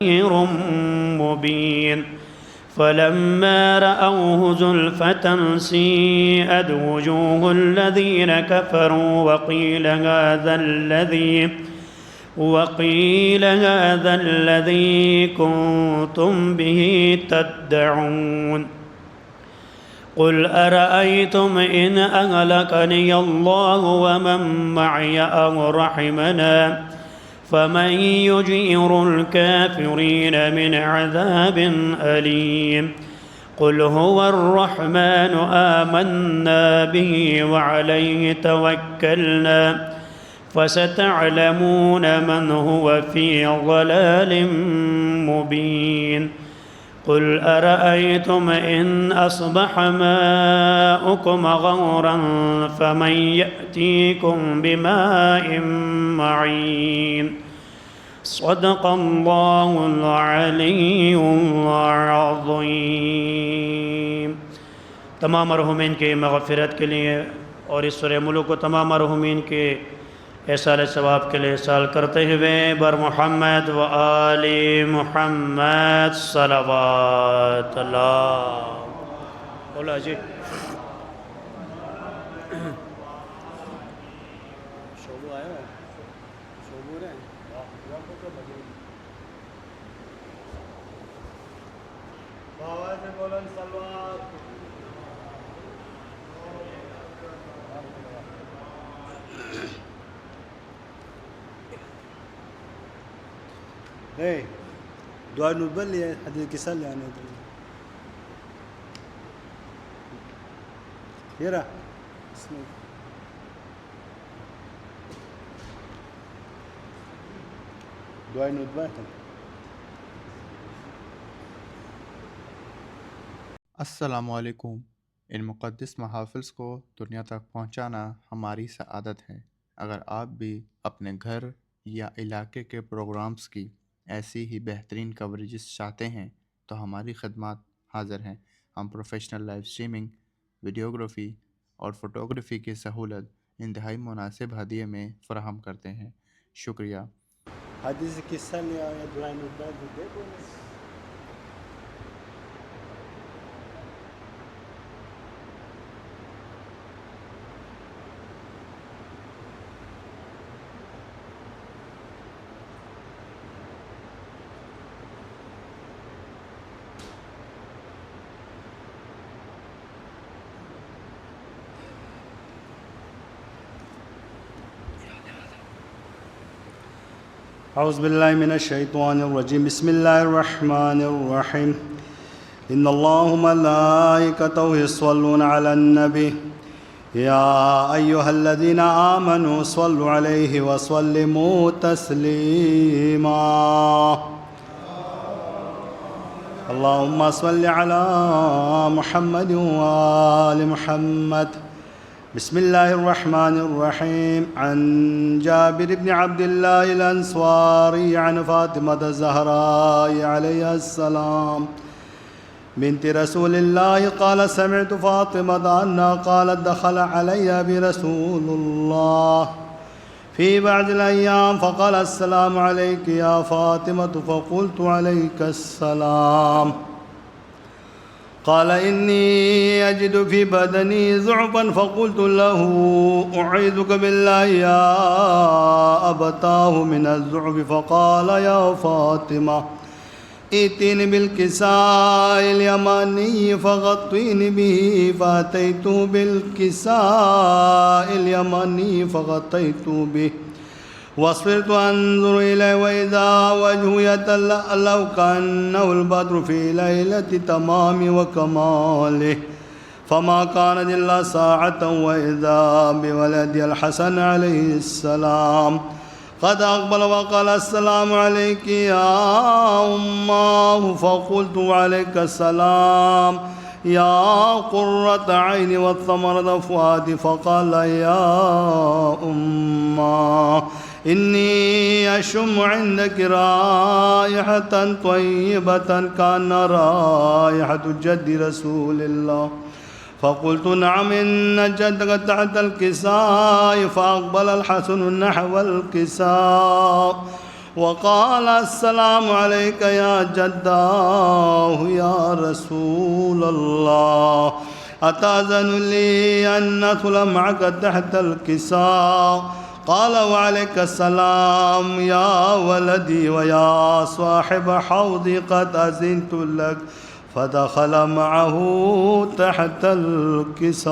نذير مبين فلما رأوه زلفة سيئت وجوه الذين كفروا وقيل هذا الذي كنتم به تدعون قل أرأيتم إن أهلكني الله ومن معي أو رحمنا فمن يجير الكافرين من عذاب أليم قل هو الرحمن آمنا به وعليه توكلنا فستعلمون من هو في ضلال مبين قل أرأيتم إن أصبح ماؤكم غورا فمن يأتيكم بماء معين صدق الله العلی العظیم۔ تمام مرحومین کے مغفرت کے لیے اور اس سورہ ملک کو تمام مرحومین کے احصال ثواب کے لیے سال کرتے ہوئے بر محمد و آل محمد صلوات اللہ بولا جی دعاء نبلي حديث كسل يعني يرى دعاء نبلي۔ السلام علیکم۔ ان مقدس محافظ کو دنیا تک پہنچانا ہماری سعادت ہے۔ اگر آپ بھی اپنے گھر یا علاقے کے پروگرامز کی ایسی ہی بہترین کوریجز چاہتے ہیں تو ہماری خدمات حاضر ہیں۔ ہم پروفیشنل لائیو اسٹریمنگ، ویڈیوگرافی اور فوٹوگرافی کی سہولت انتہائی مناسب ہدیے میں فراہم کرتے ہیں۔ شکریہ۔ حدیث قصہ لے آیا دعائیں دیکھو۔ اعوذ باللہ من الشیطان الرجیم بسم اللہ الرحمن الرحیم ان اللہ ملائکتہ یصلون علی النبی یا ایہا الذین آمنوا صلوا علیہ وسلموا تسلیما اللہم صل علی محمد وآل محمد۔ بسم اللہ الرحمن الرحیم عن جابر بن عبد اللہ الانصاری عن فاطمة الزہراء علیہ السلام بنت رسول اللہ قال سمعت فاطمة انها قالت دخل علی برسول اللہ في بعض الأيام فقال السلام عليك يا فاطمة فقلت عليك السلام قال إني أجد في بدني ضعفا فقلت له أعيذك بالله يا أبتاه من الضعف فقال يا فاطمة ائتيني بالكساء اليماني فغطيني به فأتيت بالكساء اليماني فغطيت به واصبرت أنظر إليه وإذا وجهه يتلألأ كأنه البدر في ليلة تمام وكماله فما كانت إلا ساعة وإذا بولدي الحسن عليه السلام قد أقبل وقال السلام عليك يا أماه فقلت عليك السلام يا قرة عيني والثمرة فؤادي فقال يا أماه إني أشم عندك رائحة طيبة كأن رائحة جد رسول الله فقلت نعم إن جدك تحت الكساء فأقبل الحسن نحو الكساء وقال السلام عليك يا جداه يا رسول الله أتأذن لي أن ندخل معك تحت الكساء؟ قال وعليك السلام يا ولدي ويا صاحب حوضي قد أذنت لك، فدخل معه تحت الكساء.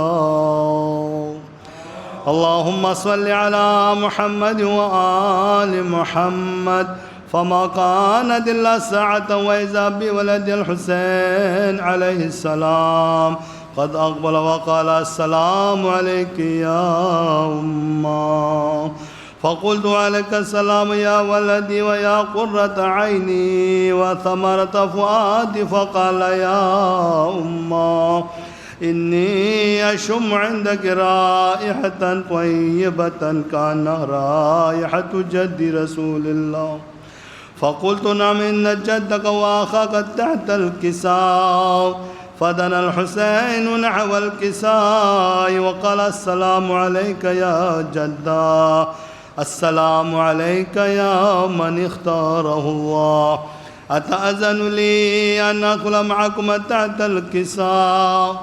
اللهم صل على محمد وآل محمد. فما كانت إلا ساعة وإذا بولد الحسين عليه السلام قد أقبل وقال السلام عليك يا أمه. فقلت عليك السلام يا ولدي ويا قرة عيني وثمرة فؤادي. فقال يا أمه إني أشم عندك رائحة طيبة كأنها رائحة جد رسول الله. فقلت نعم إن جدك وأخاك تحت الكساء. فدنا الحسين نحو الكساء وقال السلام عليك يا جدا، السلام عليك يا من اختاره الله، أتأذن لي أن أدخل معكم تحت الكساء؟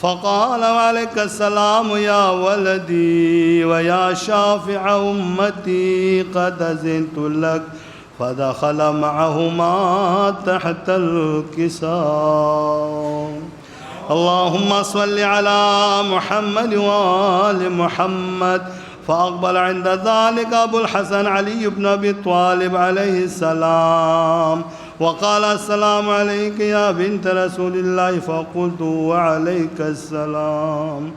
فقال وعليك السلام يا ولدي ويا شافع أمتي قد أذنت لك، فدخل معهما تحت الكساء. اللهم صل على محمد وآل محمد. فأقبل عند ذلك أبو الحسن علي بن أبي طالب عليه السلام وقال السلام عليك يا بنت رسول الله. فقلت وعليك السلام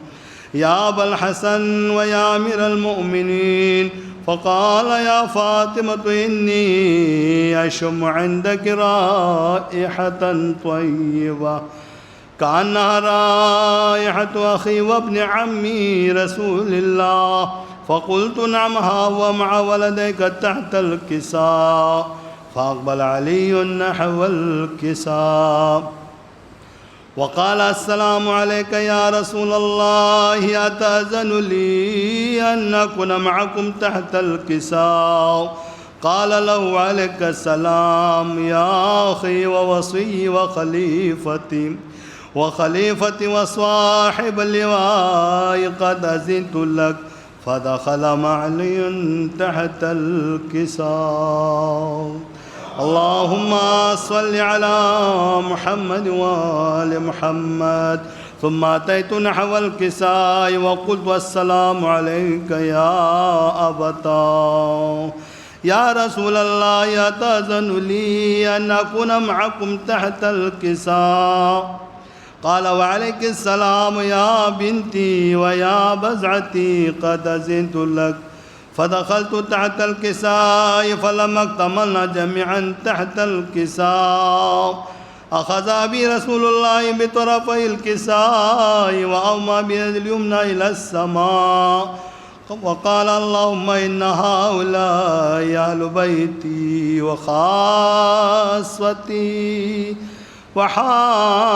يا أبا الحسن ويا أمير المؤمنين. فقال يا فاطمة إني أشم عندك رائحة طيبة كأنها رائحة أخي وابن عمي رسول الله. فقلت نعم ها ومع ولديك تحت الكساء. فأقبل علي نحو الكساء وقال السلام عليك يا رسول الله، أتأذن لي أن أكون معكم تحت الكساء؟ قال له عليك السلام يا أخي ووصي وخليفتي وصاحب اللواء قد أذنت لك، فدخل معلي تحت الكساء. اللهم صل على محمد وآل محمد. ثم أتيت نحو الكساء وقلت السلام عليك يا أبتاه يا رسول الله، أتأذن لي أن أكون معكم تحت الكساء؟ قال وعليك السلام يا بنتي ويا بزعتي قد أذنت لك، فدخلت تحت الكساء فلما اكتملنا جميعا تحت الكساء أخذ أبي رسول الله بطرفي الكساء وأومى بيد اليمنى إلى السماء وقال اللهم إن هؤلاء أهل بيتي وخاصتي وحامتي،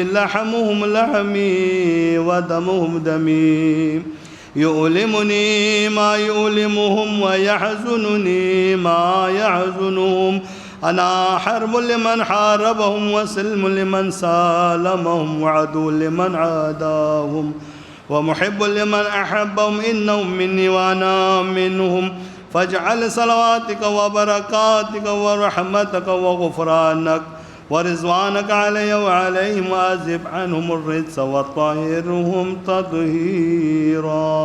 لحمهم لحمي ودمهم دمي، يؤلمني ما يؤلمهم ويحزنني ما يحزنهم. أنا حرب لمن حاربهم وسلم لمن سالمهم وعدو لمن عاداهم ومحب لمن أحبهم، إنهم مني وأنا منهم. فاجعل صلواتك وبركاتك ورحمتك وغفرانك ورضوانك علي وعليهم، وأذهب عنهم الرجس وطهرهم تطهيرا.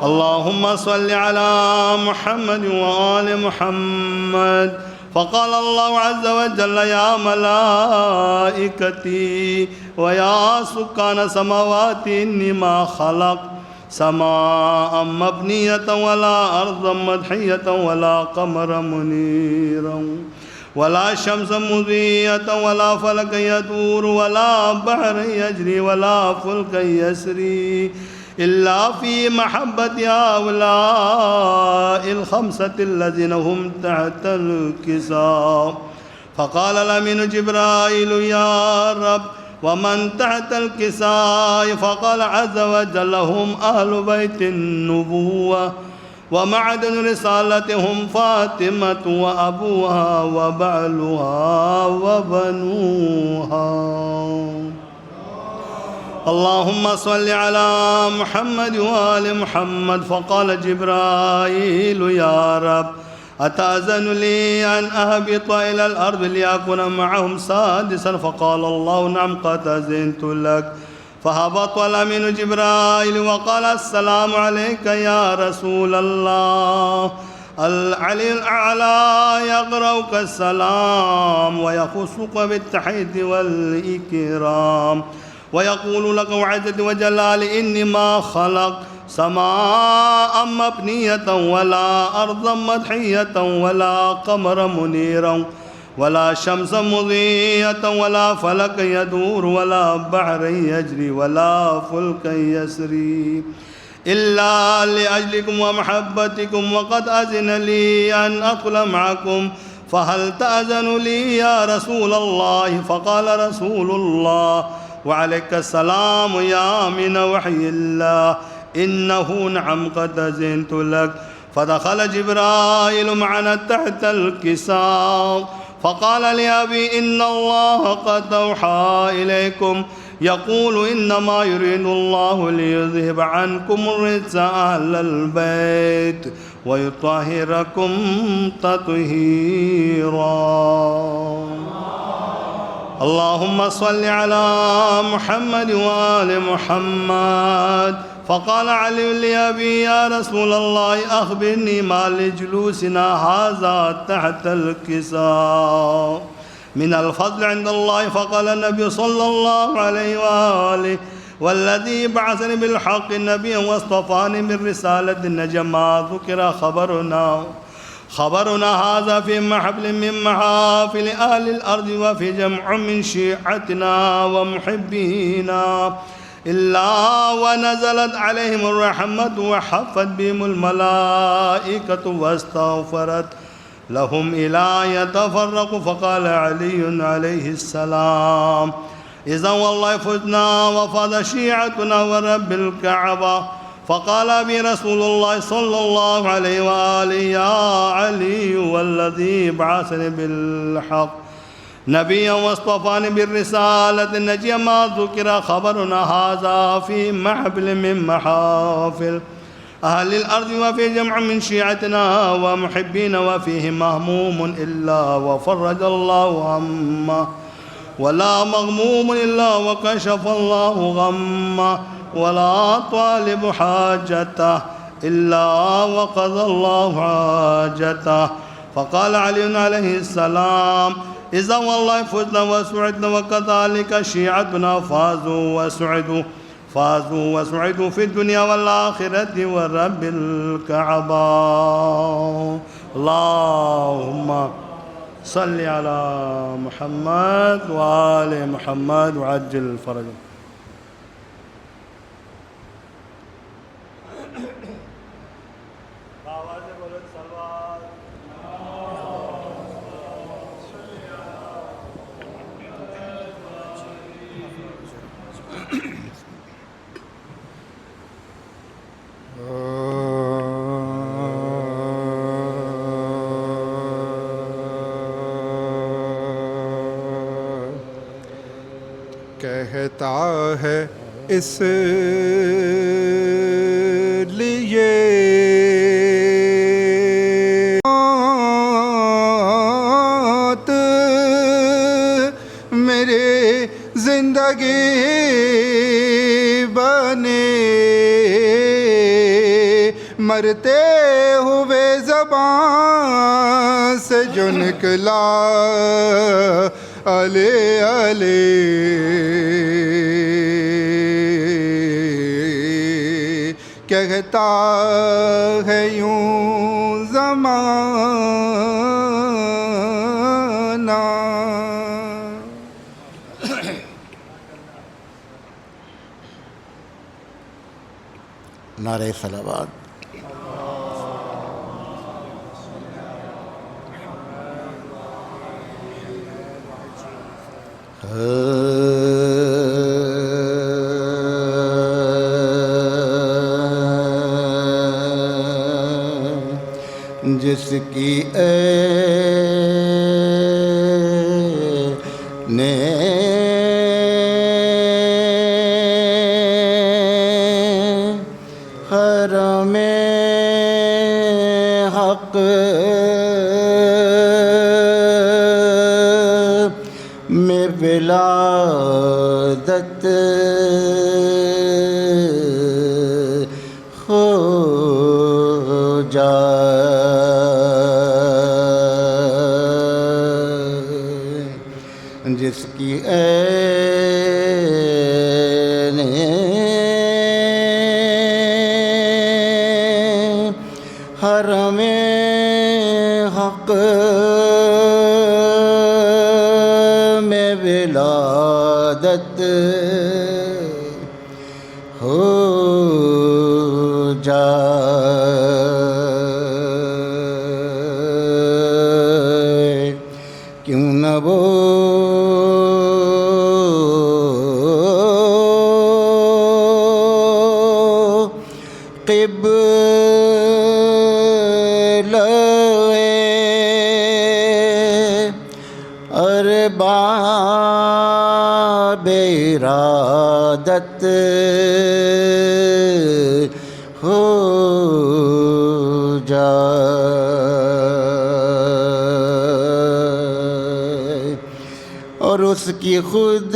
اللهم صل على محمد وآل محمد. فقال الله عز وجل يا ملائكتي ويا سكان سماواتي إني ما خلق سماء مبنية ولا أرضا مدحية ولا قمرا منيرا ولا شمس مضيئة ولا فلك يدور ولا بحر يجري ولا فلك يسري إلا في محبة هؤلاء الخمسة الذين هم تحت الكساء. فقال الأمين جبرائيل يا رب ومن تحت الكساء؟ فقال عز وجل هم أهل بيت النبوة ومعدن رسالتهم فاطمة وأبوها وبعلها وبنوها. اللهم صل على محمد وآل محمد. فقال جبرائيل يا رب أتأذن لي أن أهبط إلى الأرض لأكون معهم سادسا؟ فقال الله نعم قد أذنت لك. فهبط الأمين جبرائيل وقال السلام عليك يا رسول الله. العلي الأعلى يقرأك السلام ويخصك بالتحية والإكرام ويقول لك وعزتي وجلالي إني ما خلق سماء مبنية ولا أرضا مدحية ولا قمرا منيرا ولا شمسا مضيئة ولا فلكا يدور ولا بحرا يجري ولا فلكا يسري إلا لأجلكم ومحبتكم، وقد أذن لي أن أدخل معكم، فهل تأذن لي يا رسول الله؟ فقال رسول الله وعليك السلام يا من وحي الله، إنه نعم قد أذنت لك. فدخل جبرائيل معنا تحت الكساء فقال لأبي إن الله قد أوحى إليكم يقول إنما يريد الله ليذهب عنكم الرجس أهل البيت ويطهركم تطهيرا. اللهم صل على محمد وآل محمد. فقال علي لأبي يا رسول الله أخبرني ما لجلوسنا هذا تحت الكساء من الفضل عند الله. فقال النبي صلى الله عليه وآله والذي بعثني بالحق نبيا واصطفاني بالرسالة النجما ذكر خبرنا هذا في محفل من محافل أهل الأرض وفي جمع من شيعتنا ومحبينا إلا ونزلت عليهم الرحمة وحفت بهم الملائكة واستغفرت لهم إلى يتفرقوا. فقال علي عليه السلام إذا والله فزنا وفاز شيعتنا ورب الكعبة. فقال بي رسول الله صلى الله عليه وآله يا علي والذي بعثني بالحق نبيا واصطفاني بالرسالة النجية ما ذكر خبرنا هذا في محفل من محافل أهل الأرض وفي جمع من شيعتنا ومحبين وفيه مهموم إلا وفرج الله همه ولا مغموم إلا وكشف الله غمه ولا طالب حاجته إلا وقضى الله حاجته. فقال علي عليه السلام إذا والله فزنا وسعدنا وكذلك شيعتنا فازوا وسعدوا في الدنيا والآخرة ورب الكعبة. اللهم صل على محمد وآل محمد وعجل فرجهم. کہتا ہے اس لیے میرے زندگی بنے مرتے ہوئے زبان سے جو نکلا علی علی کہتا ہے یوں زمانہ. نعرہ صلوات. کی حرم حق میں ولادت ہو جائے، جس کی عین حرم حق میں ولادت ہو جائے، کیوں نہ وہ ارباب ارادت ہو جائے، اور اس کی خود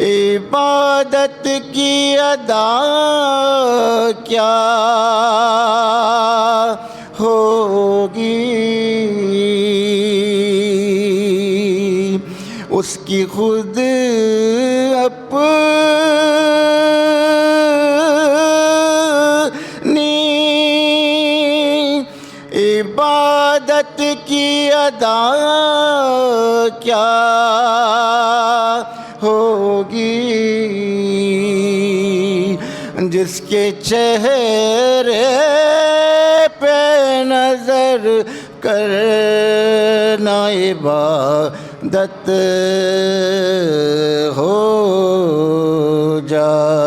عبادت کی ادا کیا ہوگی، اس کی خود اپنی عبادت کی ادا کیا ہوگی، جس کے چہرے پہ نظر کرنا عبادت ہو جائے،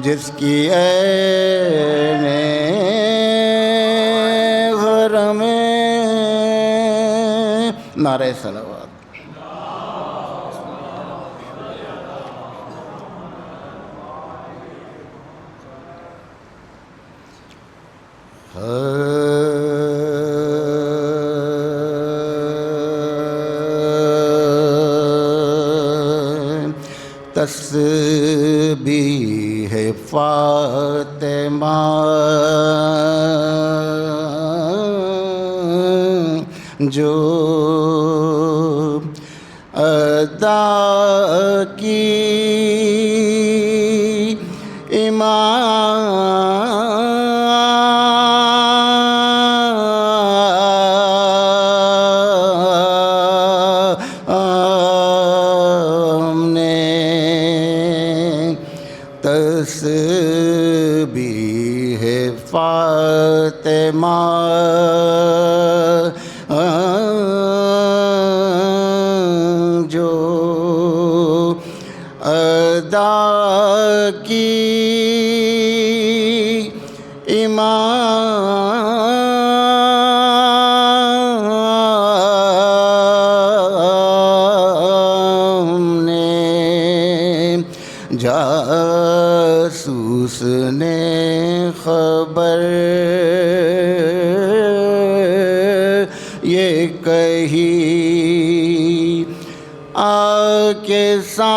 جس کی عین حرم نعرہ صلوات۔ تسبیح فاطمہ جو ادا کی امام نے، تسبیح فاطمہ جو ادا کی امام نے، جاسوس نے خبر یہ کہی آ کے سامنے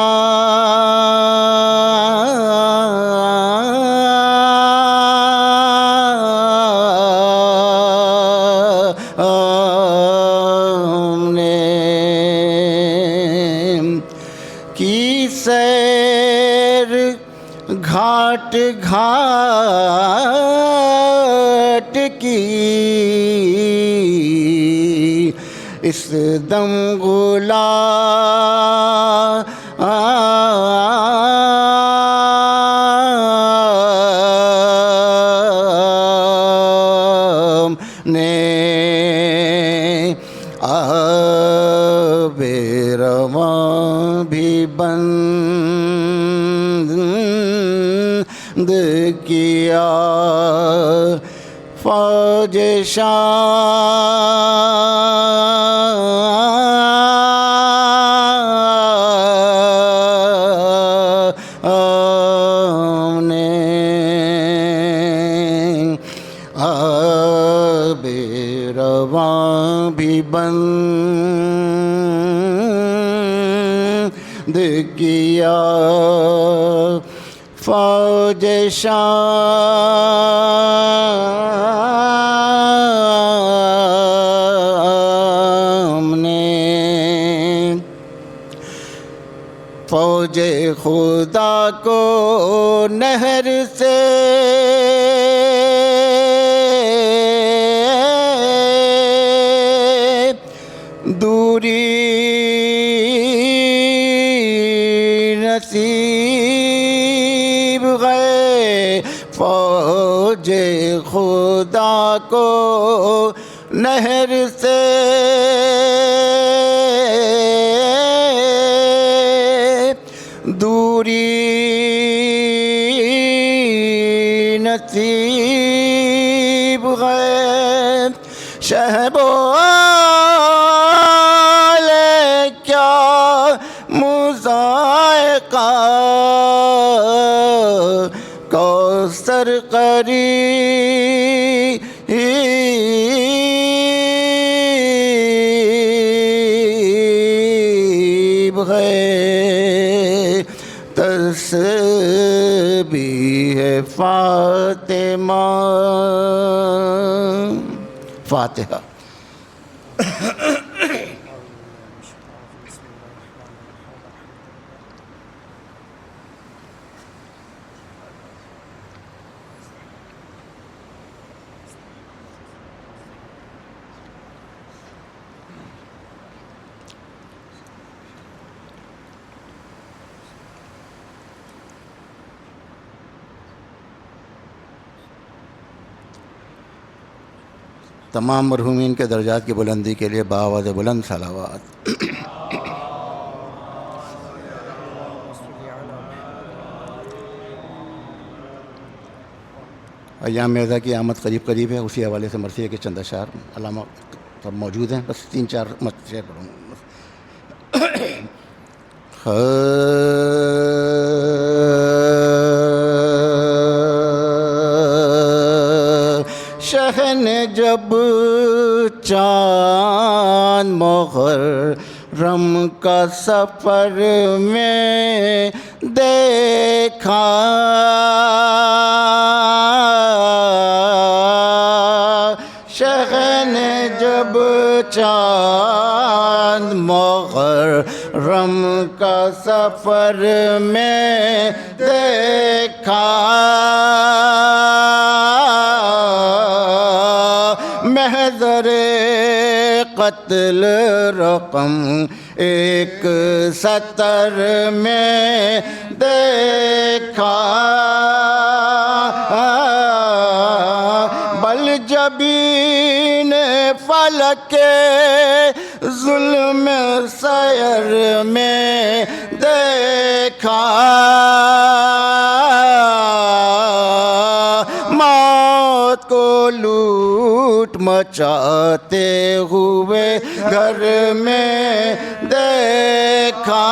کی سیر گھاٹ گھاٹ کی، اس دم غلام نے آب بند کیا فوج شام نے آب رواں بھی بند کیا فوج شام نے فوج خدا کو نہر سے دوری نصیب ہے فوج خدا کو نہر سے دوری نصیب ہے شہبال کیا مذائقہ کوثر قریب ہے تسبیح فاطمہ فاتحہ تمام مرحومین کے درجات کی بلندی کے لیے بآواز بلند صلوات۔ ایام میزہ کی آمد قریب قریب ہے، اسی حوالے سے مرثیہ کے چند اشعار علامہ سب موجود ہیں، بس 3-4 شعر پڑھوں گا۔ شہن جب چاند محرم کا سفر میں دیکھا، شہن جب چاند محرم کا سفر میں دیکھا، محضر قتل رقم ایک سطر میں دیکھا، بل جبین فلک ظلم سیر میں دیکھا، موت کو لوٹ مچاتے ہوئے گھر میں دیکھا،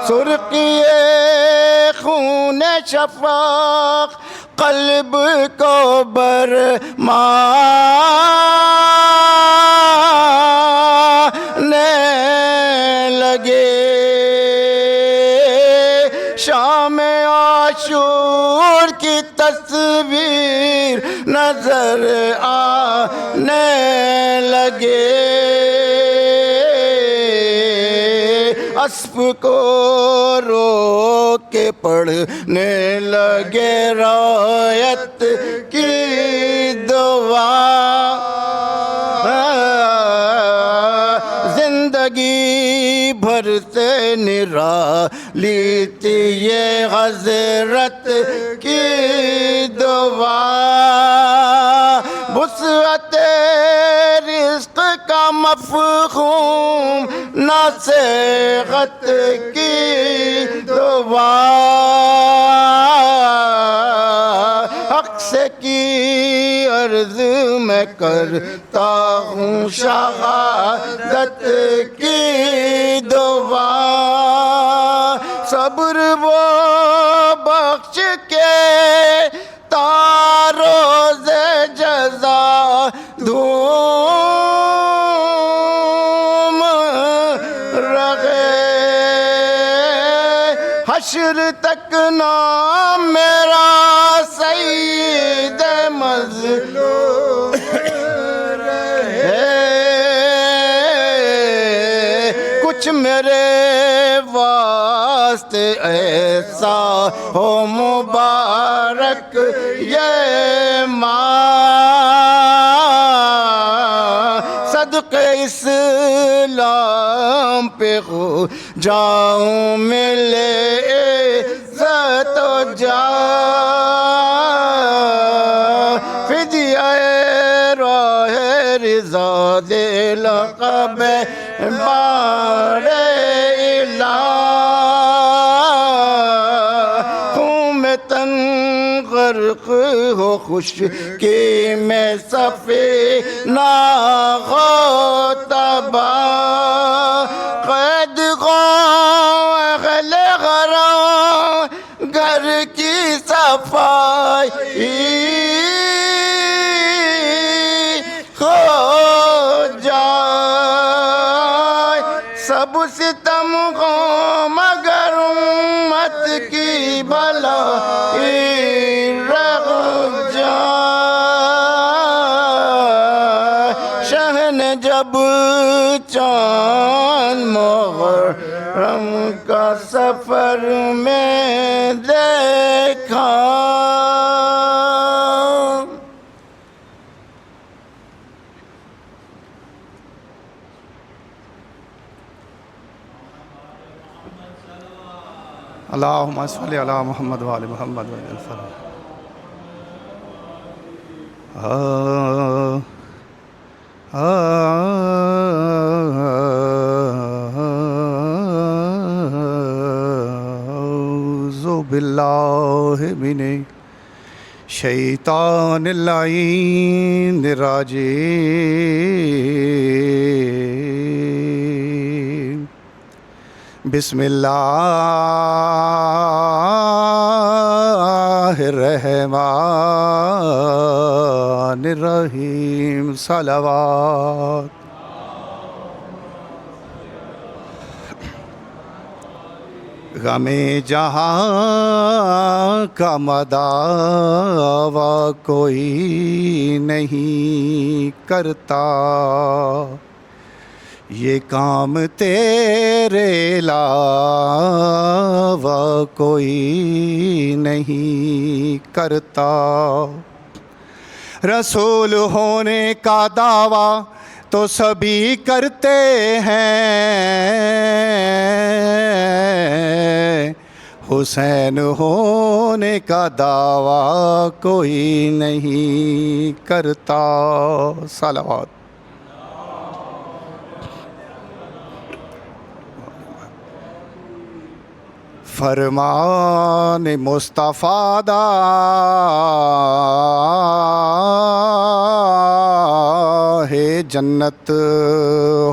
سرخیِ خون شفق قلب کو برمانے لگے، شام عاشور کی تصویر نظر آنے لگے، اسب کو روک کے پڑھنے لگے روایت کی دعا، زندگی بھر سے نرالی تھی یہ حضرت کی دعا، وسعت رزق کا مفہوم نصیحت کی دعا حق سے کی عرض میں کرتا ہوں شہادت کی دعا صبر وہ بخش کے تاروز جزا دھوم رہے حشر تک نام میرا سید مظلوم رہے کچھ میرے واسطے ایسا ہو مبارک یہ ماں صدقے اسلام پہ ہو جاؤں ملے عزت و جاہ فدیہ راہ رضا دے لقب بار الہ خون میں تن غرق ہو خشکی میں سفینہ ہو تباہ قید ہو اہل غرام گھر کی صفائی ہو جائے سب ستم ہو مگر امت کی بھلائی رہ جائے شہن جب چاند محرم کا سفر میں دیکھا اللہم صلی علی محمد وآل محمد وسلم اعوذ باللہ من الشیطان اللعین الرجیم بسم اللہ الرحمن الرحیم صلوات غم جہاں کا مداوا کوئی نہیں کرتا یہ کام تیرے علاوہ کوئی نہیں کرتا رسول ہونے کا دعویٰ تو سبھی کرتے ہیں حسین ہونے کا دعویٰ کوئی نہیں کرتا صلوات فرمان مصطفیٰ دا ہے جنت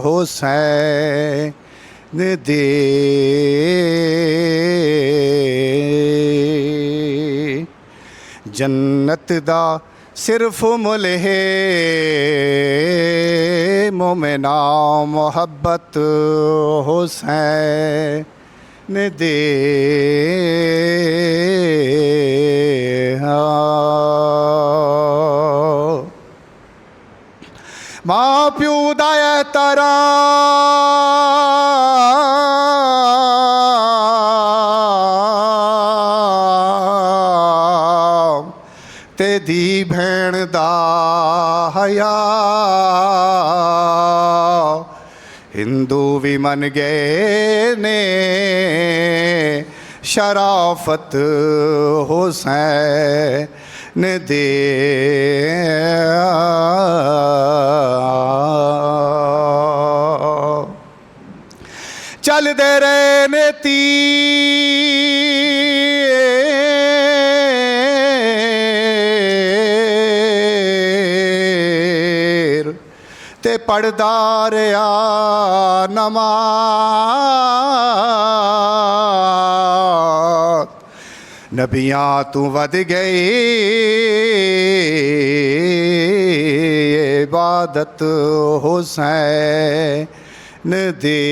حسین دے جنت دا صرف ملے مومنا محبت حسین دے ماں پیو دا احترام تے دی بھین دا حیا ہندو بھی من گئے نے شرافت حسین نے دے چل دے رہے نے تیر تے پڑھدا رہیا نماز نبیاں تو ود گئی عبادت حسین دے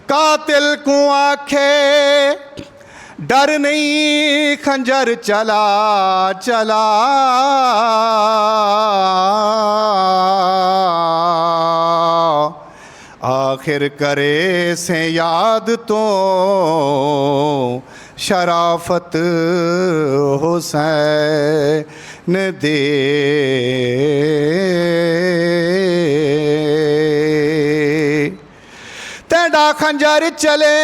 قاتل کو آنکھے ڈر نہیں خنجر چلا چلا آخر کرے سے یاد تو شرافت حسین دے تیڈا خنجر چلے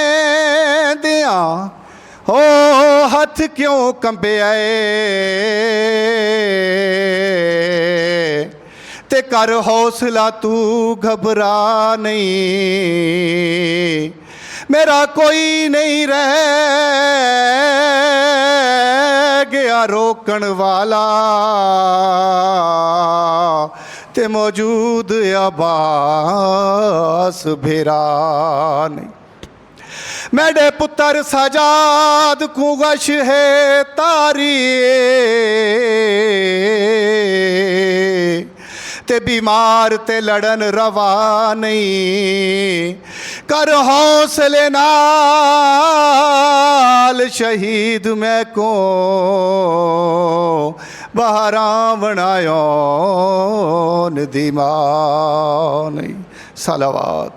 دیاں او ہاتھ کیوں کمبے آئے تے کر حوصلہ تو گھبرا نہیں میرا کوئی نہیں رہ گیا روکن والا تے موجود عباس بھیرا نہیں میرے پتر سجاد کو غش ہے تاری تے بیمار تے لڑن روا نہیں کر حوصلے نال شہید میں کو بہراں بنایون دیما نہیں صلوات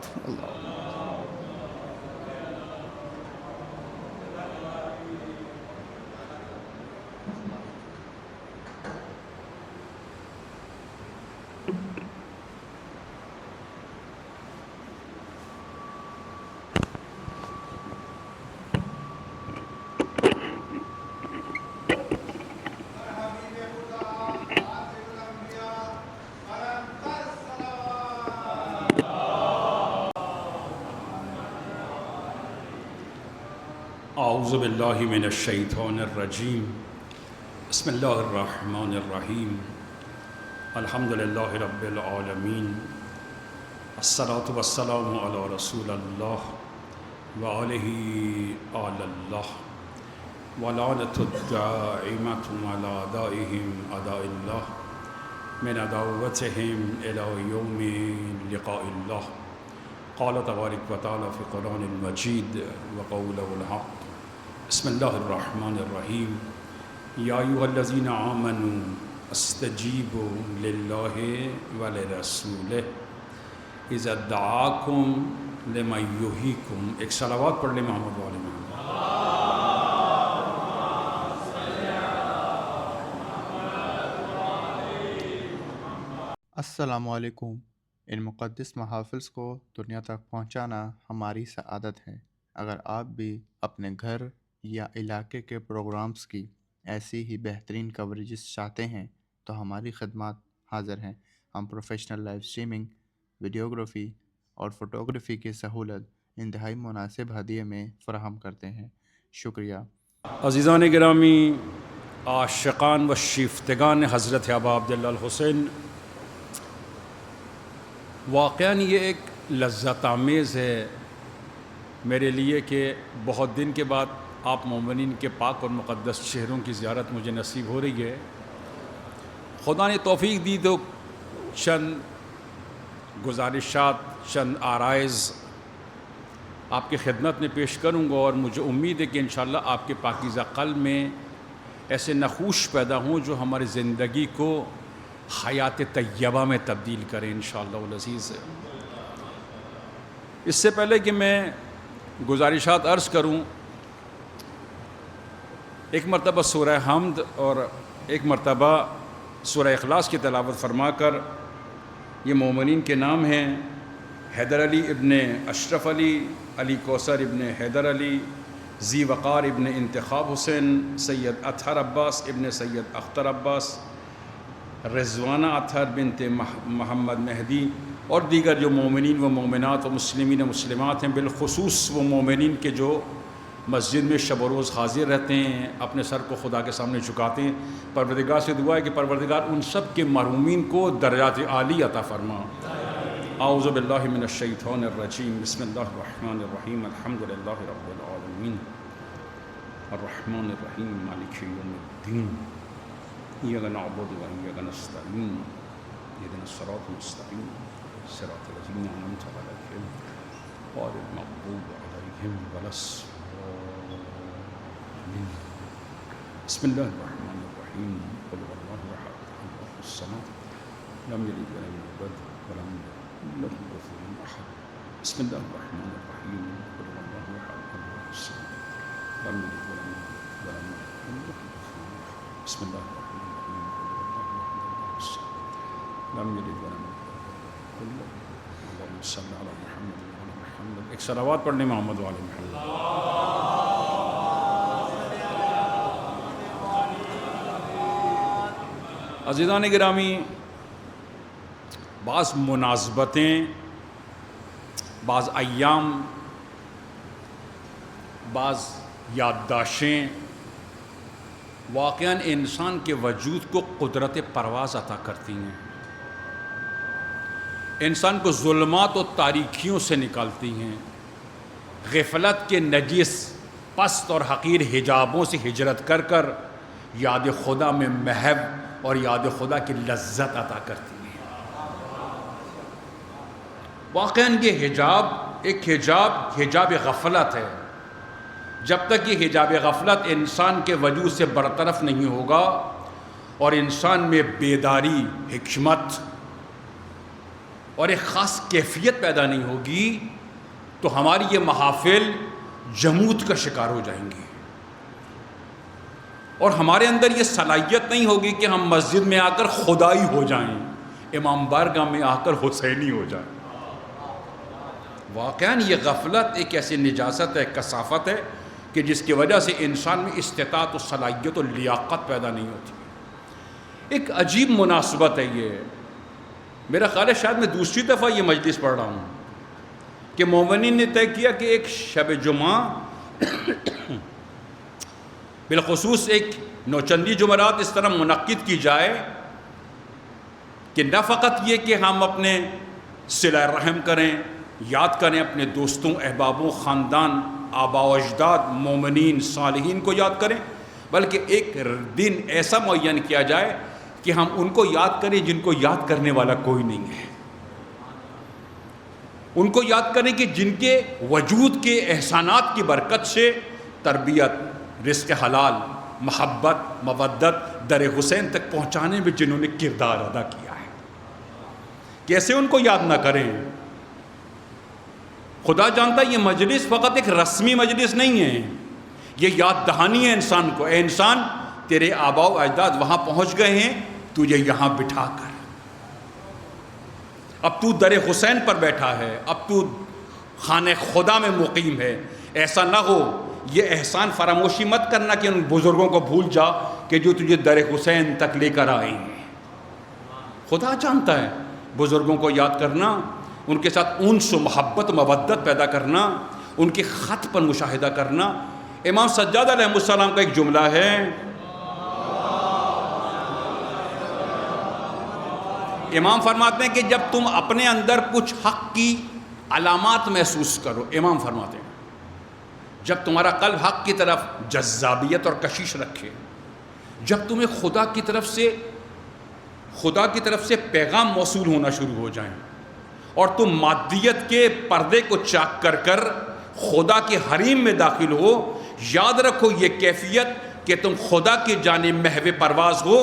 اعوذ باللہ من الشیطان الرجیم بسم اللہ الرحمن الرحیم الحمد للہ رب العالمین الصلاة والسلام علی رسول اللہ وآلہ آل اللہ ولعنۃ الدائمۃ علی اعدائہم اعداء اللہ من عداوتہم الی یوم لقاء اللہ قال تبارک و تعالی فی قرآن المجید وقولہ الحق بسم اللہ الرحمن الرحیم یا ایھا الذین آمنوا استجیبوا للہ ولرسولہ اذا دعاکم لما یحییکم ایک صلوات پڑھ لیں محمد وآل محمد السلام علیکم۔ ان مقدس محافظ کو دنیا تک پہنچانا ہماری سعادت ہے۔ اگر آپ بھی اپنے گھر یا علاقے کے پروگرامز کی ایسی ہی بہترین کوریجز چاہتے ہیں تو ہماری خدمات حاضر ہیں۔ ہم پروفیشنل لائیو اسٹریمنگ، ویڈیوگرافی اور فوٹوگرافی کی سہولت انتہائی مناسب ہدیے میں فراہم کرتے ہیں۔ شکریہ۔ عزیزان گرامی، عاشقان و شیفتگان حضرت ابا عبداللہ الحسین، واقعاً یہ ایک لذت آمیز ہے میرے لیے کہ بہت دن کے بعد آپ مومنین کے پاک اور مقدس شہروں کی زیارت مجھے نصیب ہو رہی ہے۔ خدا نے توفیق دی تو چند گزارشات، چند آرائز آپ کی خدمت میں پیش کروں گا، اور مجھے امید ہے کہ انشاءاللہ آپ کے پاکیزہ قلب میں ایسے نخوش پیدا ہوں جو ہماری زندگی کو حیات طیبہ میں تبدیل کریں انشاءاللہ العزیز۔ اس سے پہلے کہ میں گزارشات عرض کروں، ایک مرتبہ سورہ حمد اور ایک مرتبہ سورہ اخلاص کی تلاوت فرما کر، یہ مومنین کے نام ہیں، حیدر علی ابن اشرف علی، علی کوثر ابن حیدر علی، ذی وقار ابن انتخاب حسین، سید اطہر عباس ابن سید اختر عباس، رضوانہ اطہر بنت محمد مہدی، اور دیگر جو مومنین و مومنات و مسلمین و مسلمات ہیں، بالخصوص وہ مومنین کے جو مسجد میں شب و روز حاضر رہتے ہیں، اپنے سر کو خدا کے سامنے جھکاتے ہیں۔ پروردگار سے دعا ہے کہ پروردگار ان سب کے مرحومین کو درجات عالی عطا فرما۔ اعوذ باللہ من الشیطان الرجیم، بسم اللہ الرحمن الرحیم، الحمد للہ رب العالمین، الرحمن الرحیم، مالک یوم الدین، ایاک نعبد و ایاک نستعین، اہدنا الصراط المستقیم، صراط الذین انعمت علیہم غیر المغضوب علیہم ولا الضالین۔ بسم اللہ الرحمن الرحیم، قل هو اللہ احد اللہ الصمد لم یلد ولم یولد ولم یکن له کفوا احد۔ بسم اللہ الرحمن الرحیم، قل هو اللہ احد اللہ الصمد لم یلد ولم یولد ولم یکن له کفوا احد۔ بسم اللہ الرحمن الرحیم، قل هو اللہ احد اللہ الصمد لم یلد ولم یولد ولم یکن اللہم صل علی محمد وعلی محمد۔ ایک صلوات پڑھنے محمد وعلی محمد۔ عزیزان گرامی، بعض مناسبتیں، بعض ایام، بعض یادداشتیں واقعاً انسان کے وجود کو قدرت پرواز عطا کرتی ہیں، انسان کو ظلمات و تاریکیوں سے نکالتی ہیں، غفلت کے نجس پست اور حقیر حجابوں سے ہجرت کر کر یاد خدا میں محو اور یاد خدا کی لذت عطا کرتی ہیں۔ واقعاً یہ حجاب غفلت ہے۔ جب تک یہ حجاب غفلت انسان کے وجود سے برطرف نہیں ہوگا اور انسان میں بیداری، حکمت اور ایک خاص کیفیت پیدا نہیں ہوگی تو ہماری یہ محافل جمود کا شکار ہو جائیں گے، اور ہمارے اندر یہ صلاحیت نہیں ہوگی کہ ہم مسجد میں آ کر خدائی ہو جائیں، امام بارگاہ میں آ کر حسینی ہو جائیں۔ واقعاً یہ غفلت ایک ایسی نجاست ہے، کثافت ہے کہ جس کی وجہ سے انسان میں استطاعت و صلاحیت و لیاقت پیدا نہیں ہوتی۔ ایک عجیب مناسبت ہے یہ، میرا خیال ہے شاید میں دوسری دفعہ یہ مجلس پڑھ رہا ہوں کہ مومنین نے طے کیا کہ ایک شب جمعہ، بالخصوص ایک نوچندی جمعرات اس طرح منعقد کی جائے کہ نہ فقط یہ کہ ہم اپنے صلہ رحم کریں، یاد کریں اپنے دوستوں، احبابوں، خاندان، آباء و اجداد، مومنین، صالحین کو یاد کریں، بلکہ ایک دن ایسا معین کیا جائے کہ ہم ان کو یاد کریں جن کو یاد کرنے والا کوئی نہیں ہے، ان کو یاد کریں کہ جن کے وجود کے احسانات کی برکت سے تربیت، رزق حلال، محبت، مودت در حسین تک پہنچانے میں جنہوں نے کردار ادا کیا ہے، کیسے ان کو یاد نہ کریں۔ خدا جانتا ہے یہ مجلس فقط ایک رسمی مجلس نہیں ہے، یہ یاد دہانی ہے انسان کو، اے انسان تیرے آباء و اجداد وہاں پہنچ گئے ہیں، تجھے یہاں بٹھا کر اب تو در حسین پر بیٹھا ہے، اب تو خانہ خدا میں مقیم ہے۔ ایسا نہ ہو، یہ احسان فراموشی مت کرنا کہ ان بزرگوں کو بھول جا کہ جو تجھے در حسین تک لے کر آئے ہیں۔ خدا جانتا ہے بزرگوں کو یاد کرنا، ان کے ساتھ انس و محبت و مودت پیدا کرنا، ان کے خط پر مشاہدہ کرنا۔ امام سجاد علیہ السلام کا ایک جملہ ہے، امام فرماتے ہیں کہ جب تم اپنے اندر کچھ حق کی علامات محسوس کرو، امام فرماتے ہیں جب تمہارا قلب حق کی طرف جذابیت اور کشش رکھے، جب تمہیں خدا کی طرف سے پیغام موصول ہونا شروع ہو جائیں اور تم مادیت کے پردے کو چاک کر کر خدا کے حریم میں داخل ہو، یاد رکھو یہ کیفیت کہ تم خدا کی جانب محو پرواز ہو۔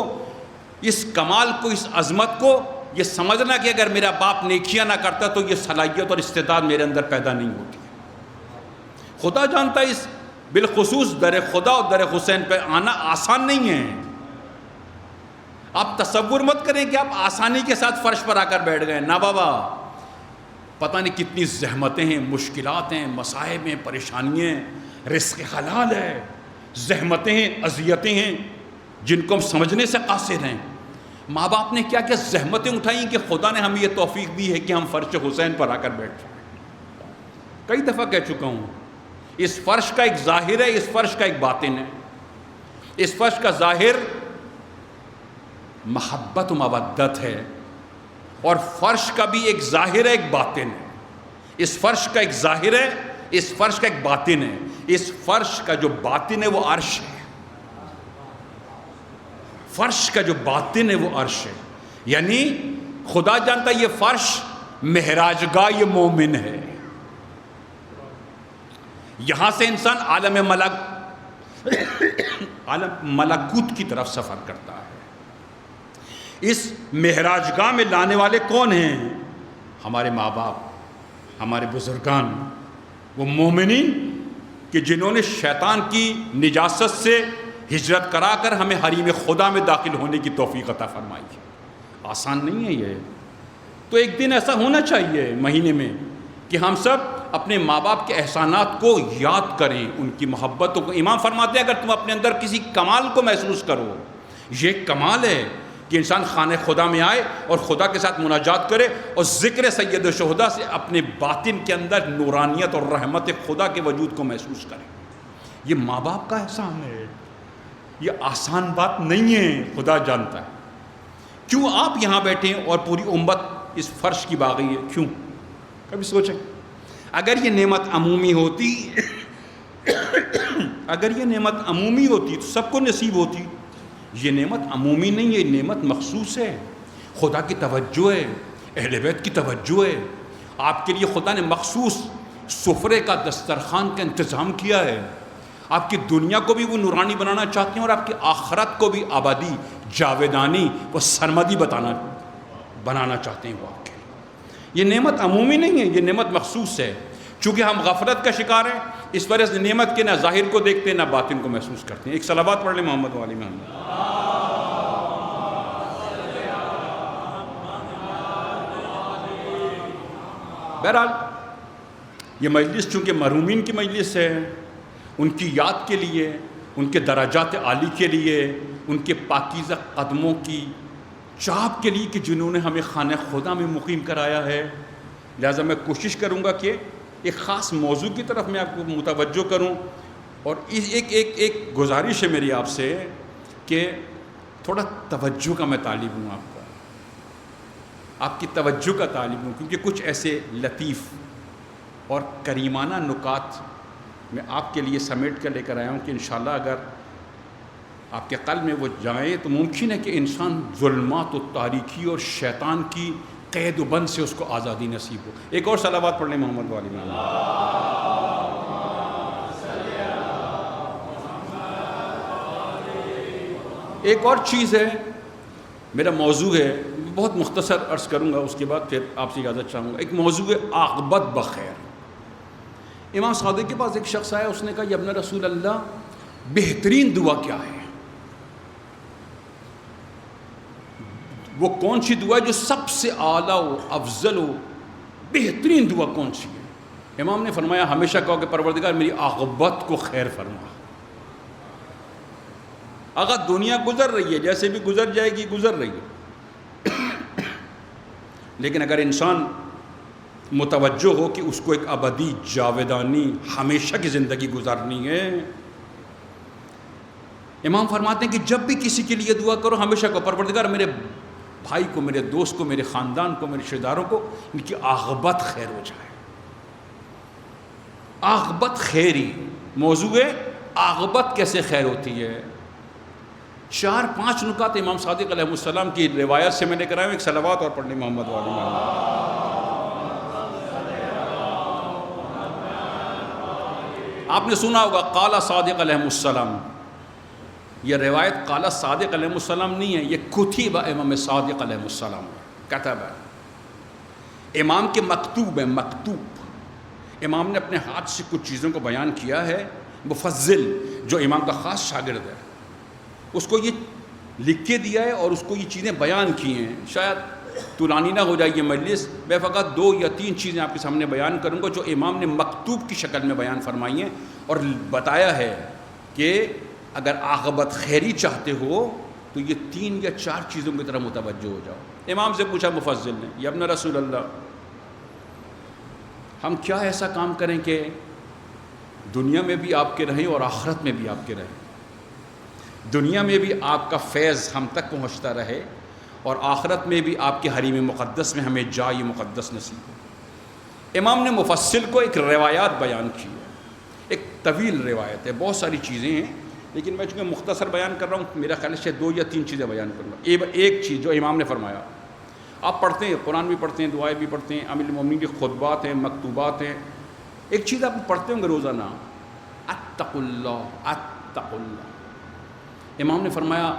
اس کمال کو، اس عظمت کو یہ سمجھنا کہ اگر میرا باپ نیکیاں نہ کرتا تو یہ صلاحیت اور استعداد میرے اندر پیدا نہیں ہوتی۔ خدا جانتا ہے اس بالخصوص در خدا اور در حسین پہ آنا آسان نہیں ہے۔ آپ تصور مت کریں کہ آپ آسانی کے ساتھ فرش پر آ کر بیٹھ گئے، نہ بابا، پتہ نہیں کتنی زحمتیں ہیں، مشکلات ہیں، مصائب ہیں، پریشانیاں ہیں، رزق حلال ہے، زحمتیں ہیں، اذیتیں ہیں جن کو ہم سمجھنے سے قاصر ہیں۔ ماں باپ نے کیا کیا زحمتیں اٹھائیں کہ خدا نے ہمیں یہ توفیق دی ہے کہ ہم فرش حسین پر آ کر بیٹھ جائیں۔ کئی دفعہ کہہ چکا ہوں، اس فرش کا ایک ظاہر ہے، اس فرش کا ایک باطن ہے۔ اس فرش کا ظاہر محبت و مودت ہے، اور فرش کا بھی ایک ظاہر ہے، ایک باطن ہے۔ اس فرش کا ایک ظاہر ہے، اس فرش کا ایک باطن ہے۔ اس فرش کا جو باطن ہے وہ عرش ہے۔ فرش کا جو باطن ہے وہ عرش ہے، یعنی خدا جانتا ہے یہ فرش معراج گاہ یہ مومن ہے۔ یہاں سے انسان عالم ملکوت کی طرف سفر کرتا ہے۔ اس معراج گاہ میں لانے والے کون ہیں؟ ہمارے ماں باپ، ہمارے بزرگان، وہ مومنین کہ جنہوں نے شیطان کی نجاست سے ہجرت کرا کر ہمیں حریم خدا میں داخل ہونے کی توفیق عطا فرمائی ہے۔ آسان نہیں ہے یہ۔ تو ایک دن ایسا ہونا چاہیے مہینے میں کہ ہم سب اپنے ماں باپ کے احسانات کو یاد کریں، ان کی محبتوں کو۔ امام فرماتے ہیں اگر تم اپنے اندر کسی کمال کو محسوس کرو، یہ کمال ہے کہ انسان خانہ خدا میں آئے اور خدا کے ساتھ مناجات کرے اور ذکر سید الشہداء سے اپنے باطن کے اندر نورانیت اور رحمت خدا کے وجود کو محسوس کرے۔ یہ ماں باپ کا احسان ہے، یہ آسان بات نہیں ہے، خدا جانتا ہے۔ کیوں آپ یہاں بیٹھے ہیں اور پوری امت اس فرش کی باغی ہے؟ کیوں؟ کبھی سوچیں اگر یہ نعمت عمومی ہوتی اگر یہ نعمت عمومی ہوتی تو سب کو نصیب ہوتی۔ یہ نعمت عمومی نہیں ہے، یہ نعمت مخصوص ہے۔ خدا کی توجہ ہے، اہل بیت کی توجہ ہے۔ آپ کے لیے خدا نے مخصوص سفرے کا، دسترخوان کا انتظام کیا ہے۔ آپ کی دنیا کو بھی وہ نورانی بنانا چاہتے ہیں اور آپ کی آخرت کو بھی آبادی، جاویدانی و سرمدی بنانا چاہتے ہیں وہ آپ کے لیے۔ یہ نعمت عمومی نہیں ہے، یہ نعمت مخصوص ہے۔ چونکہ ہم غفلت کا شکار ہیں، اس وجہ سے نعمت کے نہ ظاہر کو دیکھتے ہیں نہ باطن کو محسوس کرتے ہیں۔ ایک صلوات پڑھ لیں محمد والی محمد۔ بہرحال یہ مجلس چونکہ مرحومین کی مجلس ہے، ان کی یاد کے لیے، ان کے درجات عالی کے لیے، ان کے پاکیزہ قدموں کی چاپ کے لیے کہ جنہوں نے ہمیں خانہ خدا میں مقیم کرایا ہے، لہٰذا میں کوشش کروں گا کہ ایک خاص موضوع کی طرف میں آپ کو متوجہ کروں، اور ایک گزارش ہے میری آپ سے کہ تھوڑا توجہ کا میں طالب ہوں، آپ کی توجہ کا طالب ہوں، کیونکہ کچھ ایسے لطیف اور کریمانہ نکات میں آپ کے لیے سمیٹ کر لے کر آیا ہوں کہ انشاءاللہ اگر آپ کے قلب میں وہ جائیں تو ممکن ہے کہ انسان ظلمات و تاریکی اور شیطان کی قید و بند سے اس کو آزادی نصیب ہو۔ ایک اور صلوات پڑھ لیں محمد والی محمد۔ ایک اور چیز ہے، میرا موضوع ہے، بہت مختصر عرض کروں گا، اس کے بعد پھر آپ سے اجازت چاہوں گا۔ ایک موضوع ہے عاقبت بخیر۔ امام صادق کے پاس ایک شخص آیا، اس نے کہا یا ابن رسول اللہ بہترین دعا کیا ہے؟ وہ کون سی دعا ہے جو سب سے اعلیٰ و افضل و بہترین دعا کون سی ہے؟ امام نے فرمایا ہمیشہ کہو کہ پروردگار میری عاقبت کو خیر فرما۔ اگر دنیا گزر رہی ہے، جیسے بھی گزر جائے گی گزر رہی ہے، لیکن اگر انسان متوجہ ہو کہ اس کو ایک ابدی، جاویدانی، ہمیشہ کی زندگی گزارنی ہے، امام فرماتے ہیں کہ جب بھی کسی کے لیے دعا کرو ہمیشہ کہو پروردگار میرے بھائی کو، میرے دوست کو، میرے خاندان کو، میرے رشتہ داروں کو ان کی عاقبت خیر ہو جائے۔ عاقبت خیری موضوع ہے، عاقبت کیسے خیر ہوتی ہے؟ 4-5 نکات امام صادق علیہ السلام کی روایت سے میں لے کر آیا ہوں۔ ایک صلوات اور پڑھ لیں محمد والی محمد۔ آپ نے سنا ہوگا قال صادق علیہ السلام، یہ روایت قال صادق علیہ السلام نہیں ہے، یہ کتب امام صادق علیہ السلام، کتب ہے، امام کے مکتوب ہے، مکتوب۔ امام نے اپنے ہاتھ سے کچھ چیزوں کو بیان کیا ہے، مفضل جو امام کا خاص شاگرد ہے اس کو یہ لکھ کے دیا ہے اور اس کو یہ چیزیں بیان کی ہیں۔ شاید طولانی نہ ہو جائے یہ مجلس، میں فقط 2 یا 3 چیزیں آپ کے سامنے بیان کروں گا جو امام نے مکتوب کی شکل میں بیان فرمائی ہیں، اور بتایا ہے کہ اگر عاقبت خیری چاہتے ہو تو یہ 3 یا 4 چیزوں کی طرف متوجہ ہو جاؤ۔ امام سے پوچھا مفضل نے، یا ابن رسول اللہ، ہم کیا ایسا کام کریں کہ دنیا میں بھی آپ کے رہیں اور آخرت میں بھی آپ کے رہیں، دنیا میں بھی آپ کا فیض ہم تک پہنچتا رہے اور آخرت میں بھی آپ کے حریم مقدس میں ہمیں جائے مقدس نصیب ہو۔ امام نے مفصل کو ایک روایات بیان کی ہے، ایک طویل روایت ہے، بہت ساری چیزیں ہیں، لیکن میں چونکہ مختصر بیان کر رہا ہوں، میرا خیال ہے 2 یا 3 چیزیں بیان کروں گا۔ ایک چیز جو امام نے فرمایا، آپ پڑھتے ہیں، قرآن بھی پڑھتے ہیں، دعائیں بھی پڑھتے ہیں، امیر المومنین کے خطبات ہیں، مکتوبات ہیں، ایک چیز آپ پڑھتے ہوں گے روزانہ، اتقوا اللہ، اتقوا اللہ۔ امام نے فرمایا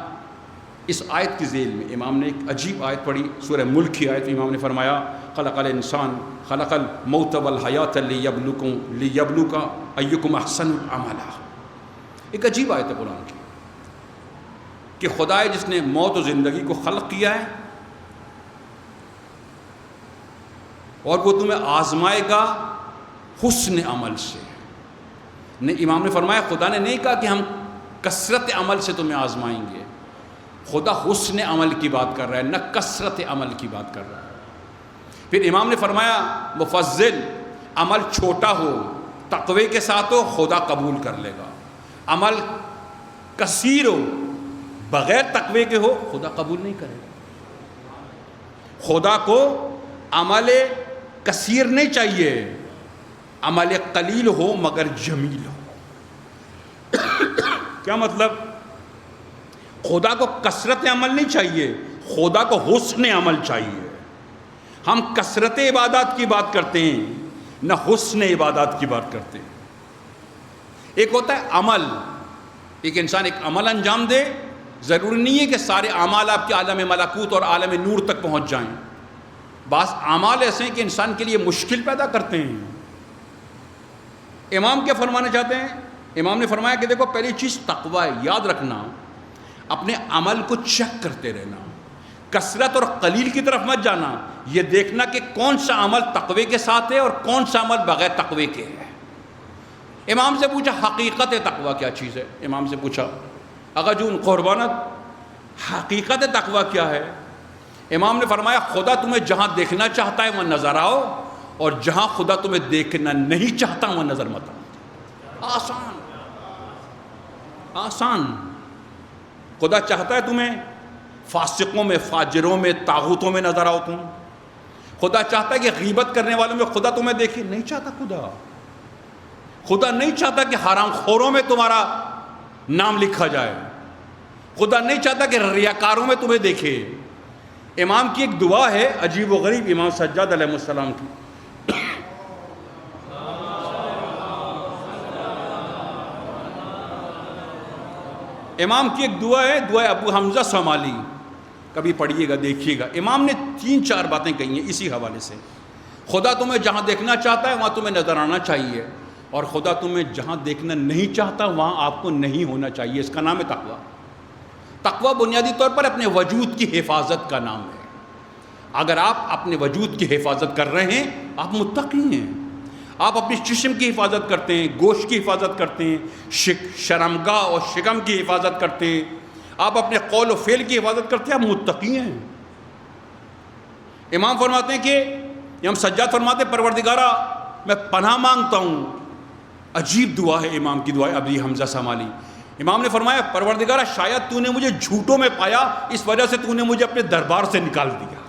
اس آیت کی ذیل میں، امام نے ایک عجیب آیت پڑھی، سورہ ملک کی آیت میں امام نے فرمایا خلق الانسان خلق الموت والحیات لیبلوکا ایکم احسن عملا۔ ایک عجیب آیت ہے قرآن کی کہ خدا ہے جس نے موت و زندگی کو خلق کیا ہے اور وہ تمہیں آزمائے گا حسن عمل سے۔ امام نے فرمایا خدا نے نہیں کہا کہ ہم کثرت عمل سے تمہیں آزمائیں گے، خدا حسن عمل کی بات کر رہا ہے، نہ کثرت عمل کی بات کر رہا ہے۔ پھر امام نے فرمایا مفضل، عمل چھوٹا ہو تقوی کے ساتھ ہو خدا قبول کر لے گا، عمل کثیر ہو بغیر تقوی کے ہو خدا قبول نہیں کرے گا۔ خدا کو عمل کثیر نہیں چاہیے، عمل قلیل ہو مگر جمیل ہو۔ کیا مطلب؟ خدا کو کثرت عمل نہیں چاہیے، خدا کو حسن عمل چاہیے۔ ہم کثرت عبادات کی بات کرتے ہیں، نہ حسن عبادات کی بات کرتے ہیں۔ ایک ہوتا ہے عمل، ایک انسان ایک عمل انجام دے، ضروری نہیں ہے کہ سارے اعمال آپ کے عالم ملکوت اور عالم نور تک پہنچ جائیں۔ بعض اعمال ایسے ہیں کہ انسان کے لیے مشکل پیدا کرتے ہیں۔ امام کیا فرمانا چاہتے ہیں؟ امام نے فرمایا کہ دیکھو پہلی چیز تقوی ہے، یاد رکھنا، اپنے عمل کو چیک کرتے رہنا، کثرت اور قلیل کی طرف مت جانا، یہ دیکھنا کہ کون سا عمل تقوی کے ساتھ ہے اور کون سا عمل بغیر تقوی کے ہے۔ امام سے پوچھا حقیقت تقوی کیا چیز ہے؟ امام سے پوچھا اگر جون قربانت حقیقت تقوی کیا ہے؟ امام نے فرمایا خدا تمہیں جہاں دیکھنا چاہتا ہے وہاں نظر آؤ، اور جہاں خدا تمہیں دیکھنا نہیں چاہتا وہاں نظر مت آؤ۔ آسان آسان۔ خدا چاہتا ہے تمہیں فاسقوں میں، فاجروں میں، طاغوتوں میں نظر آؤ تم۔ خدا چاہتا ہے کہ غیبت کرنے والوں میں خدا تمہیں دیکھے، نہیں چاہتا خدا نہیں چاہتا کہ حرام خوروں میں تمہارا نام لکھا جائے، خدا نہیں چاہتا کہ ریاکاروں میں تمہیں دیکھے۔ امام کی ایک دعا ہے عجیب و غریب، امام سجاد علیہ السلام کی، امام کی ایک دعا ہے، دعا ابو حمزہ صومالی، کبھی پڑھیے گا دیکھیے گا۔ امام نے 3-4 باتیں کہی ہیں اسی حوالے سے۔ خدا تمہیں جہاں دیکھنا چاہتا ہے وہاں تمہیں نظر آنا چاہیے، اور خدا تمہیں جہاں دیکھنا نہیں چاہتا وہاں آپ کو نہیں ہونا چاہیے۔ اس کا نام ہے تقویٰ۔ تقویٰ بنیادی طور پر اپنے وجود کی حفاظت کا نام ہے۔ اگر آپ اپنے وجود کی حفاظت کر رہے ہیں آپ متقی ہیں، آپ اپنی جسم کی حفاظت کرتے ہیں، گوشت کی حفاظت کرتے ہیں، شرمگاہ اور شکم کی حفاظت کرتے ہیں، آپ اپنے قول و فعل کی حفاظت کرتے ہیں، آپ متقی ہیں۔ امام فرماتے ہیں کہ امام سجاد فرماتے ہیں پروردگارا میں پناہ مانگتا ہوں۔ عجیب دعا ہے امام کی دعا، ابی حمزہ صومالی۔ امام نے فرمایا پروردگارا شاید تو نے مجھے جھوٹوں میں پایا، اس وجہ سے تو نے مجھے اپنے دربار سے نکال دیا۔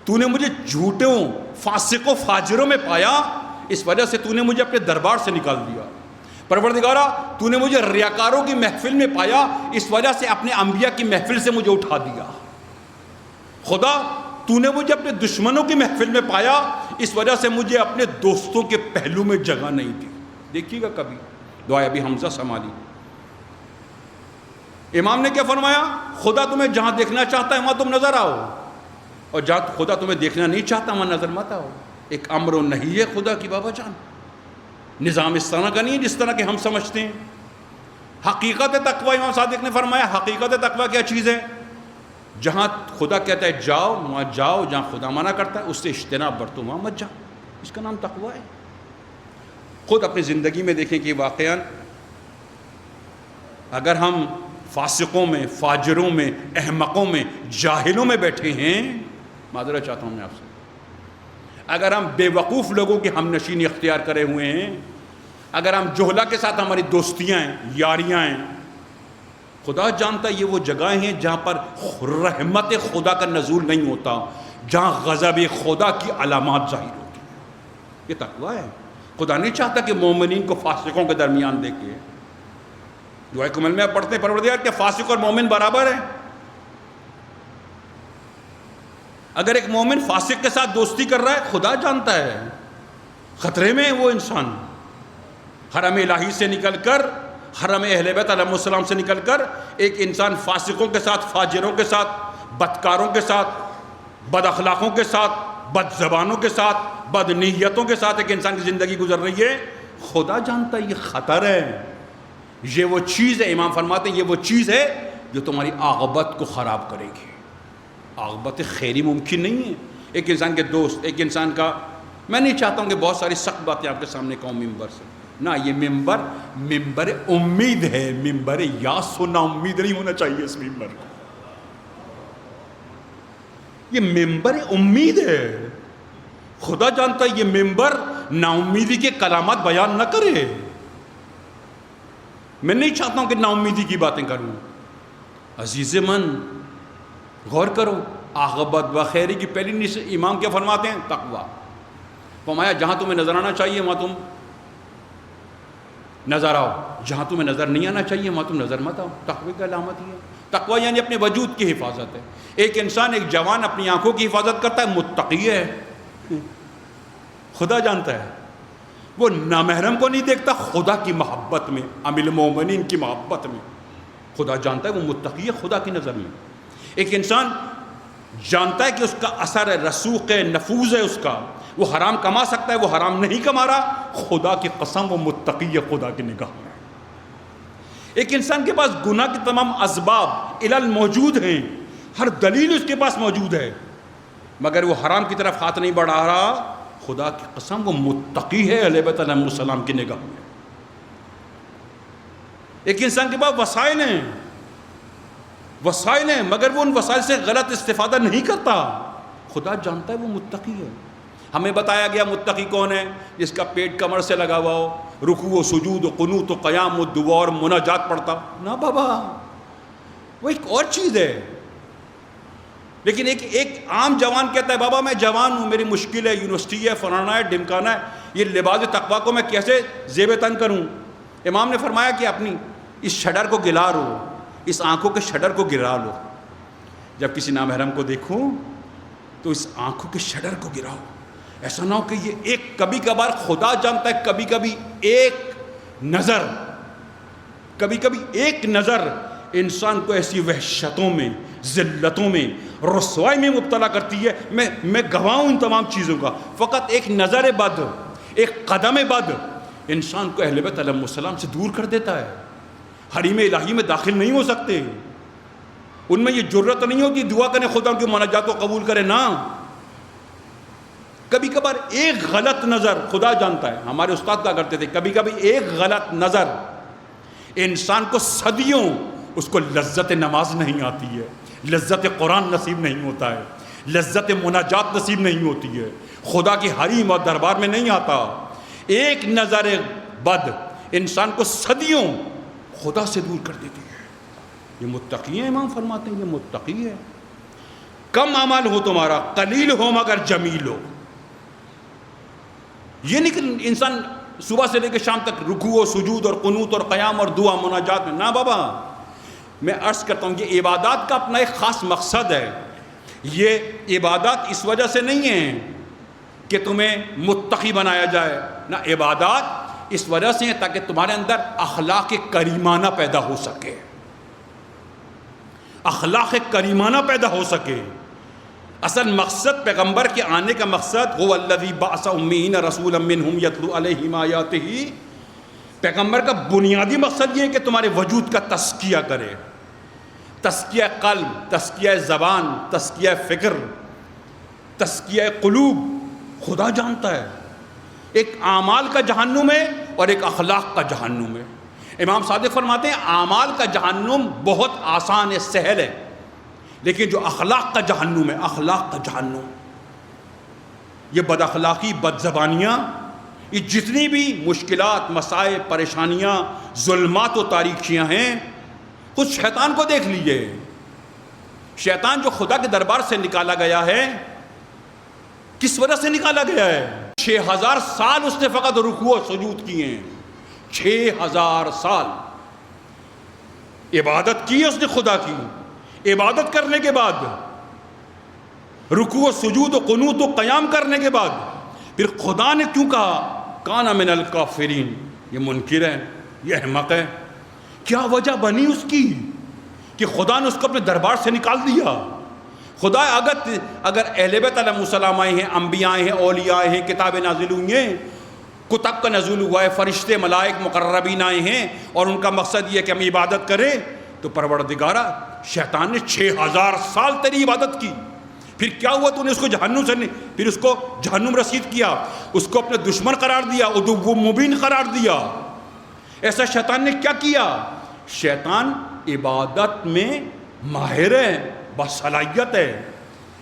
تو نے مجھے جھوٹوں، فاسقوں، فاجروں میں پایا، اس وجہ سے تو نے مجھے اپنے دربار سے نکال دیا۔ پروردگارا تو نے مجھے ریاکاروں کی محفل میں پایا، اس وجہ سے اپنے انبیاء کی محفل سے مجھے اٹھا دیا۔ خدا تو نے مجھے اپنے دشمنوں کی محفل میں پایا، اس وجہ سے مجھے اپنے دوستوں کے پہلو میں جگہ نہیں دی۔ دیکھیے گا کبھی دعا ابی حمزہ صومالی۔ امام نے کیا فرمایا؟ خدا تمہیں جہاں دیکھنا چاہتا ہے وہاں تم نظر آؤ، اور جہاں خدا تمہیں دیکھنا نہیں چاہتا وہاں نظر مت آؤ۔ ایک امر و نہی ہے خدا کی بابا جان، نظام اس طرح کا نہیں ہے جس طرح کہ ہم سمجھتے ہیں۔ حقیقت تقوی، امام صادق نے فرمایا حقیقت تقوی کیا چیز ہے؟ جہاں خدا کہتا ہے جاؤ وہاں جاؤ، جہاں خدا منع کرتا ہے اس سے اجتناب برتو وہاں مت جاؤ. اس کا نام تقویٰ ہے. خود اپنی زندگی میں دیکھیں کہ واقعاً اگر ہم فاسقوں میں، فاجروں میں، احمقوں میں، جاہلوں میں بیٹھے ہیں، معذرت چاہتا ہوں میں آپ سے، اگر ہم بے وقوف لوگوں کی ہم نشینی اختیار کرے ہوئے ہیں، اگر ہم جہلا کے ساتھ ہماری دوستیاں ہیں، یاریاں ہیں، خدا جانتا ہے یہ وہ جگہیں ہیں جہاں پر رحمت خدا کا نزول نہیں ہوتا، جہاں غضب خدا کی علامات ظاہر ہوتی ہیں. یہ تقویٰ ہے. خدا نہیں چاہتا کہ مومنین کو فاسقوں کے درمیان دیکھے. دعائے کمل میں آپ پڑھتے ہیں پروردگار کہ فاسق اور مومن برابر ہیں. اگر ایک مومن فاسق کے ساتھ دوستی کر رہا ہے، خدا جانتا ہے خطرے میں ہے وہ انسان. حرم الہی سے نکل کر، حرم اہل بیت علیہ السلام سے نکل کر ایک انسان فاسقوں کے ساتھ، فاجروں کے ساتھ، بدکاروں کے ساتھ، بد اخلاقوں کے ساتھ، بد زبانوں کے ساتھ، بد نیتوں کے ساتھ ایک انسان کی زندگی گزر رہی ہے. خدا جانتا ہے یہ خطر ہے. یہ وہ چیز ہے، امام فرماتے ہیں یہ وہ چیز ہے جو تمہاری عاقبت کو خراب کرے گی. عاقبت خیری ممکن نہیں ہے. ایک انسان کے دوست، ایک انسان کا، میں نہیں چاہتا ہوں کہ بہت ساری سخت باتیں آپ کے سامنے کہوں ممبر سے، نہ، یہ ممبر امید ہے، ممبر یاس و نا امید نہیں ہونا چاہیے. اس ممبر کو یہ ممبر امید ہے. خدا جانتا ہے یہ ممبر نا امیدی کے کلامات بیان نہ کرے. میں نہیں چاہتا ہوں کہ نا امیدی کی باتیں کروں. عزیز من غور کرو، عاقبت و خیری کی پہلی امام کیا فرماتے ہیں؟ تقویٰ. فرمایا جہاں تمہیں نظر آنا چاہیے وہاں تم نظر آؤ، جہاں تمہیں نظر نہیں آنا چاہیے وہاں تم نظر مت آؤ. تقوی کا علامت ہی ہے. تقویٰ یعنی اپنے وجود کی حفاظت ہے. ایک انسان، ایک جوان اپنی آنکھوں کی حفاظت کرتا ہے، متقی ہے. خدا جانتا ہے وہ نامحرم کو نہیں دیکھتا، خدا کی محبت میں، امل مومنین کی محبت میں خدا جانتا ہے وہ متقی ہے خدا کی نظر میں. ایک انسان جانتا ہے کہ اس کا اثر ہے، رسوخ ہے، نفوذ ہے اس کا، وہ حرام کما سکتا ہے، وہ حرام نہیں کما رہا. خدا کی قسم وہ متقی ہے خدا کی نگاہ میں. ایک انسان کے پاس گناہ کے تمام اسباب علل موجود ہیں، ہر دلیل اس کے پاس موجود ہے، مگر وہ حرام کی طرف ہاتھ نہیں بڑھا رہا. خدا کی قسم وہ متقی ہے اہل بیت علیہ السلام کی نگاہ میں. ایک انسان کے پاس وسائل ہیں مگر وہ ان وسائل سے غلط استفادہ نہیں کرتا. خدا جانتا ہے وہ متقی ہے. ہمیں بتایا گیا متقی کون ہے؟ جس کا پیٹ کمر سے لگا ہوا ہو، رکوع و سجود و قنوت و قیام و دعا اور مناجات پڑھتا. نہ بابا، وہ ایک اور چیز ہے. لیکن ایک عام جوان کہتا ہے بابا میں جوان ہوں، میری مشکل ہے، یونیورسٹی ہے، فلانا ہے، ڈھمکانا ہے، یہ لباس تقویٰ کو میں کیسے زیب تن کروں؟ امام نے فرمایا کہ اپنی اس شڈر کو گلا لو، اس آنکھوں کے شڈر کو گرا لو. جب کسی نامحرم کو دیکھو تو اس آنکھوں کے شڈر کو گراؤ. ایسا نہ ہو کہ یہ ایک کبھی کبھار خدا جانتا ہے کبھی کبھی ایک نظر انسان کو ایسی وحشتوں میں، ذلتوں میں، رسوائی میں مبتلا کرتی ہے. میں گواہ ہوں ان تمام چیزوں کا. فقط ایک نظر بد، ایک قدم بد انسان کو اہل بیت علیہ السلام سے دور کر دیتا ہے. حریم الہی میں داخل نہیں ہو سکتے. ان میں یہ جرت نہیں ہوتی دعا کریں خدا ان کی مناجات کو قبول کرے. نہ، کبھی کبھار ایک غلط نظر، خدا جانتا ہے، ہمارے استاد کہا کرتے تھے کبھی کبھی ایک غلط نظر انسان کو صدیوں اس کو لذت نماز نہیں آتی ہے، لذت قرآن نصیب نہیں ہوتا ہے، لذت مناجات نصیب نہیں ہوتی ہے، خدا کی حریم اور دربار میں نہیں آتا. ایک نظر بد انسان کو صدیوں خدا سے دور کر دیتی ہے. یہ متقی ہیں. امام فرماتے ہیں یہ متقی ہے. کم اعمال ہو تمہارا، قلیل ہو مگر جمیل ہو. یہ نہیں کہ انسان صبح سے لے کے شام تک رکوع و سجود اور قنوت اور قیام اور دعا مناجات میں. نہ بابا، میں عرض کرتا ہوں کہ عبادات کا اپنا ایک خاص مقصد ہے. یہ عبادات اس وجہ سے نہیں ہیں کہ تمہیں متقی بنایا جائے. نہ، عبادات اس وجہ سے ہیں تاکہ تمہارے اندر اخلاق کریمانہ پیدا ہو سکے. اخلاق کریمانہ پیدا ہو سکے. اصل مقصد پیغمبر کے آنے کا مقصد هو الذی بعث امیین رسولا منہم یتلو علیہم آیاتہ. پیغمبر کا بنیادی مقصد یہ ہے کہ تمہارے وجود کا تزکیہ کرے، تزکیہ قلب، تزکیہ زبان، تزکیہ فکر، تزکیہ قلوب خدا جانتا ہے۔ ایک اعمال کا جہنم ہے اور ایک اخلاق کا جہنم ہے۔ امام صادق فرماتے ہیں اعمال کا جہنم بہت آسان ہے، سہل ہے، لیکن جو اخلاق کا جہنم ہے، اخلاق کا جہنم، یہ بد اخلاقی، بد زبانیاں، یہ جتنی بھی مشکلات، مسائل، پریشانیاں، ظلمات و تاریکیاں ہیں، خود شیطان کو دیکھ لیجئے۔ شیطان جو خدا کے دربار سے نکالا گیا ہے، کس وجہ سے نکالا گیا ہے؟ 6000 سال اس نے فقط رکوع و سجود کیے ہیں، 6000 سال عبادت کی ہے اس نے خدا کی۔ عبادت کرنے کے بعد، رکوع و سجود و قنوت و قیام کرنے کے بعد، پھر خدا نے کیوں کہا کان من الکافرین؟ یہ منکر ہے، یہ احمق ہے۔ کیا وجہ بنی اس کی کہ خدا نے اس کو اپنے دربار سے نکال دیا؟ خدا اگر اہل بیت علیہ السلام آئے ہیں، انبیاء آئے ہیں، اولیاء آئے ہیں، کتابیں نازل ہوئی ہیں، کتب کا نزول ہوا ہے، فرشتے، ملائک، مقربین آئے ہیں، اور ان کا مقصد یہ ہے کہ ہم عبادت کریں، تو پروردگارہ شیطان نے 6000 سال تیری عبادت کی، پھر کیا ہوا؟ تو نے اس کو جہنم سے پھر اس کو جہنم رسید کیا، اس کو اپنے دشمن قرار دیا، عدو مبین قرار دیا۔ ایسا شیطان نے کیا کیا؟ شیطان عبادت میں ماہر ہے، باصلاحیت ہے،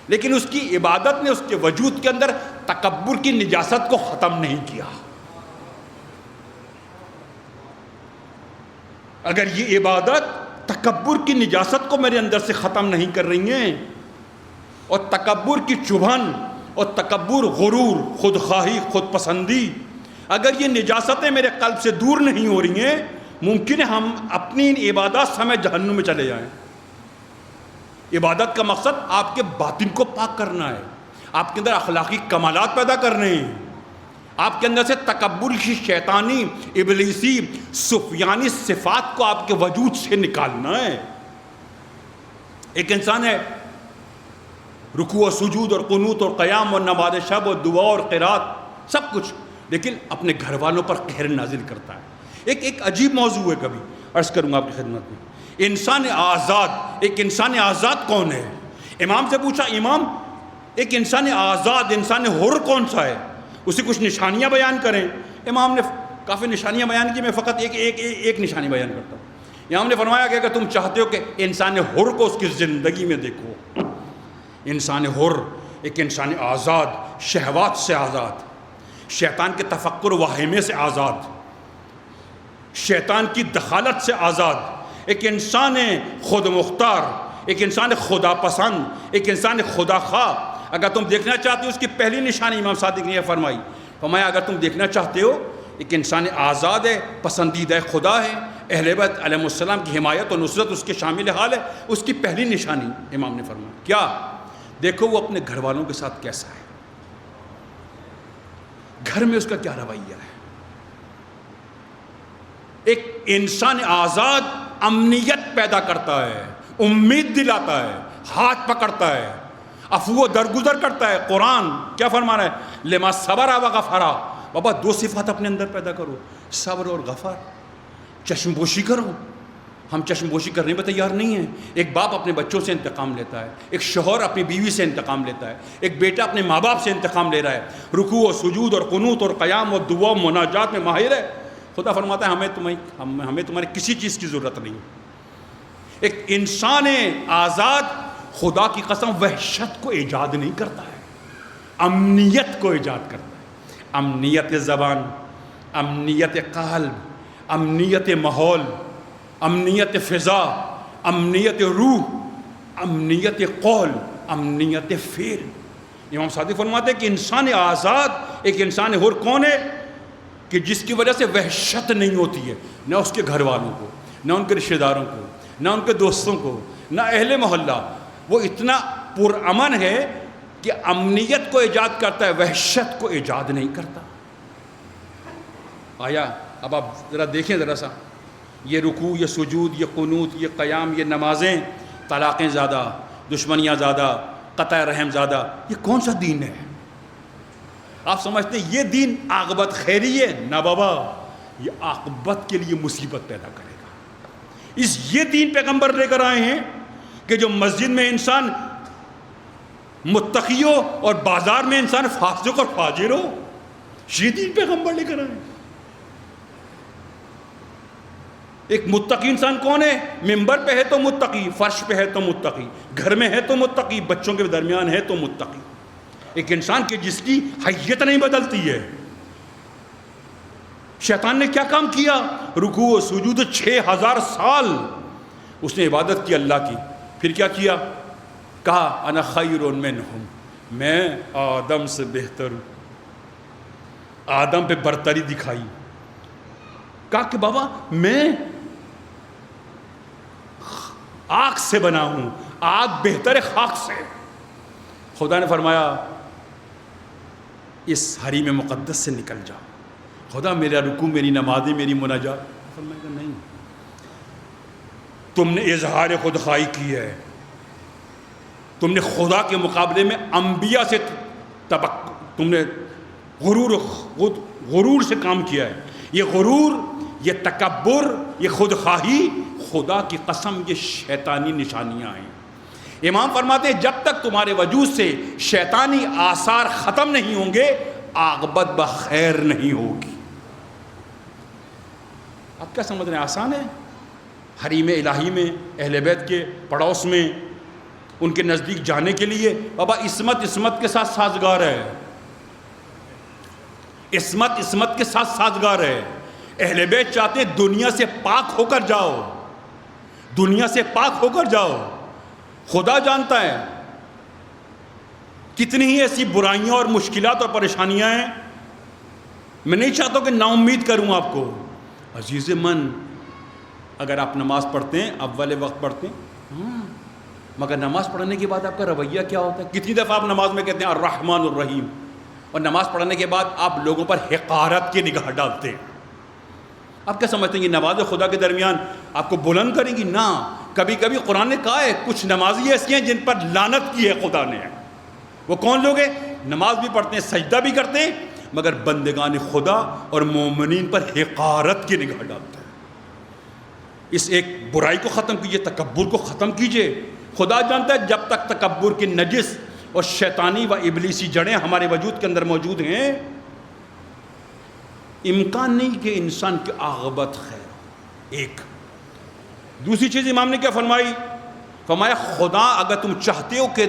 لیکن اس کی عبادت نے اس کے وجود کے اندر تکبر کی نجاست کو ختم نہیں کیا۔ اگر یہ عبادت تکبر کی نجاست کو میرے اندر سے ختم نہیں کر رہی ہیں، اور تکبر کی چبھن اور تکبر، غرور، خودخواہی، خود پسندی، اگر یہ نجاستیں میرے قلب سے دور نہیں ہو رہی ہیں، ممکن ہے ہم اپنی ان عبادات سمیت جہنم میں چلے جائیں۔ عبادت کا مقصد آپ کے باطن کو پاک کرنا ہے، آپ کے اندر اخلاقی کمالات پیدا کرنے ہیں، آپ کے اندر سے تکبر کی شیطانی، ابلیسی، سفیانی صفات کو آپ کے وجود سے نکالنا ہے۔ ایک انسان ہے رکوع و سجود اور قنوت اور قیام اور نماز شب اور دعا اور قرات سب کچھ، لیکن اپنے گھر والوں پر قہر نازل کرتا ہے۔ ایک عجیب موضوع ہے، کبھی عرض کروں گا آپ کی خدمت میں۔ انسان آزاد، ایک انسان آزاد کون ہے؟ امام سے پوچھا، امام ایک انسان آزاد، انسان حر کون سا ہے؟ اسے کچھ نشانیاں بیان کریں۔ امام نے کافی نشانیاں بیان کی، میں فقط ایک نشانی بیان کرتا ہوں۔ امام نے فرمایا کہ اگر تم چاہتے ہو کہ انسان حر کو اس کی زندگی میں دیکھو، انسان حر، ایک انسان آزاد، شہوات سے آزاد، شیطان کے تفکر واہمے سے آزاد، شیطان کی دخالت سے آزاد، ایک انسان خود مختار، ایک انسان خدا پسند، ایک انسان خدا خواہ۔ اگر تم دیکھنا چاہتے ہو، اس کی پہلی نشانی امام صادق نے یہ فرمایا اگر تم دیکھنا چاہتے ہو ایک انسان آزاد ہے، پسندیدہ خدا ہے، اہل بیت علیہ السلام کی حمایت و نصرت اس کے شامل حال ہے، اس کی پہلی نشانی امام نے فرمایا کیا؟ دیکھو وہ اپنے گھر والوں کے ساتھ کیسا ہے، گھر میں اس کا کیا رویہ ہے۔ ایک انسان آزاد امنیت پیدا کرتا ہے، امید دلاتا ہے، ہاتھ پکڑتا ہے، عفو و درگزر کرتا ہے۔ قرآن کیا فرما رہا ہے؟ لما صبر و غفرا۔ بابا دو صفات اپنے اندر پیدا کرو، صبر اور غفر۔ چشم پوشی کرو، ہم چشم پوشی کرنے میں تیار نہیں ہیں۔ ایک باپ اپنے بچوں سے انتقام لیتا ہے، ایک شوہر اپنی بیوی سے انتقام لیتا ہے، ایک بیٹا اپنے ماں باپ سے انتقام لے رہا ہے، رکوع و سجود اور قنوت اور قیام اور دعا و مناجات میں ماہر ہے۔ خدا فرماتا ہے ہمیں تمہاری کسی چیز کی ضرورت نہیں۔ ایک انسان آزاد خدا کی قسم وحشت کو ایجاد نہیں کرتا ہے، امنیت کو ایجاد کرتا ہے۔ امنیت زبان، امنیت قلب، امنیت ماحول، امنیت فضا، امنیت روح، امنیت قول، امنیت فعل۔ امام صادق فرماتے ہیں کہ انسان آزاد، ایک انسان حر کون ہے؟ کہ جس کی وجہ سے وحشت نہیں ہوتی ہے، نہ اس کے گھر والوں کو، نہ ان کے رشتہ داروں کو، نہ ان کے دوستوں کو، نہ اہل محلہ۔ وہ اتنا پرامن ہے کہ امنیت کو ایجاد کرتا ہے، وحشت کو ایجاد نہیں کرتا۔ آیا اب آپ ذرا دیکھیں ذرا سا، یہ رکوع، یہ سجود، یہ قنوت، یہ قیام، یہ نمازیں، طلاقیں زیادہ، دشمنیاں زیادہ، قطع رحم زیادہ، یہ کون سا دین ہے؟ آپ سمجھتے ہیں یہ دین عاقبت خیری ہے؟ نہ بابا، یہ عاقبت کے لیے مصیبت پیدا کرے گا۔ یہ دین پیغمبر لے کر آئے ہیں کہ جو مسجد میں انسان متقی ہو اور بازار میں انسان فاسق اور فاجر ہو؟ یہ دین پیغمبر لے کر آئے۔ ایک متقی انسان کون ہے؟ ممبر پہ ہے تو متقی، فرش پہ ہے تو متقی، گھر میں ہے تو متقی، بچوں کے درمیان ہے تو متقی۔ ایک انسان کے جس کی حیت نہیں بدلتی ہے۔ شیطان نے کیا کام کیا؟ رکوع و سجود 6000 سال اس نے عبادت کی اللہ کی، پھر کیا کیا؟ کہا انا خیر منہم، میں آدم سے بہتر ہوں، آدم پہ برتری دکھائی۔ کہا کہ بابا میں آگ سے بنا ہوں، آگ بہتر ہے خاک سے۔ خدا نے فرمایا اس حریم مقدس سے نکل جاؤ۔ خدا میرا رکوع، میری نمازیں، میری مناجات، فرمایا کہ نہیں، تم نے اظہار خودخواہی کی ہے، تم نے خدا کے مقابلے میں انبیاء سے تم نے غرور سے کام کیا ہے۔ یہ غرور، یہ تکبر، یہ خودخواہی، خدا کی قسم یہ شیطانی نشانیاں ہیں۔ امام فرماتے ہیں جب تک تمہارے وجود سے شیطانی آثار ختم نہیں ہوں گے عاقبت بخیر نہیں ہوگی۔ آپ کیا سمجھ رہے ہیں؟ آسان ہے؟ حریم الہی میں، اہل بیت کے پڑوس میں، ان کے نزدیک جانے کے لیے بابا عصمت کے ساتھ سازگار ہے، عصمت کے ساتھ سازگار ہے۔ اہل بیت چاہتے ہیں دنیا سے پاک ہو کر جاؤ، دنیا سے پاک ہو کر جاؤ۔ خدا جانتا ہے کتنی ہی ایسی برائیاں اور مشکلات اور پریشانیاں ہیں۔ میں نہیں چاہتا کہ نا امید کروں آپ کو۔ عزیز من، اگر آپ نماز پڑھتے ہیں، اول وقت پڑھتے ہیں، مگر نماز پڑھنے کے بعد آپ کا رویہ کیا ہوتا ہے؟ کتنی دفعہ آپ نماز میں کہتے ہیں الرحمن الرحیم، اور نماز پڑھنے کے بعد آپ لوگوں پر حقارت کی نگاہ ڈالتے ہیں۔ آپ کیا سمجھتے ہیں یہ نماز خدا کے درمیان آپ کو بلند کریں گی؟ نہ، کبھی کبھی قرآن نے کہا ہے کچھ نمازی ایسی ہیں جن پر لعنت کی ہے خدا نے۔ وہ کون لوگ ہیں؟ نماز بھی پڑھتے ہیں، سجدہ بھی کرتے ہیں، مگر بندگان خدا اور مومنین پر حقارت کی نگاہ ڈالتے ہیں۔ اس ایک برائی کو ختم کیجئے، تکبر کو ختم کیجئے۔ خدا جانتا ہے جب تک تکبر کی نجس اور شیطانی و ابلیسی جڑیں ہمارے وجود کے اندر موجود ہیں، امکان نہیں کہ انسان کی عاقبت خیر۔ ایک دوسری چیز امام نے کیا فرمائی؟ فرمایا خدا اگر تم چاہتے ہو کہ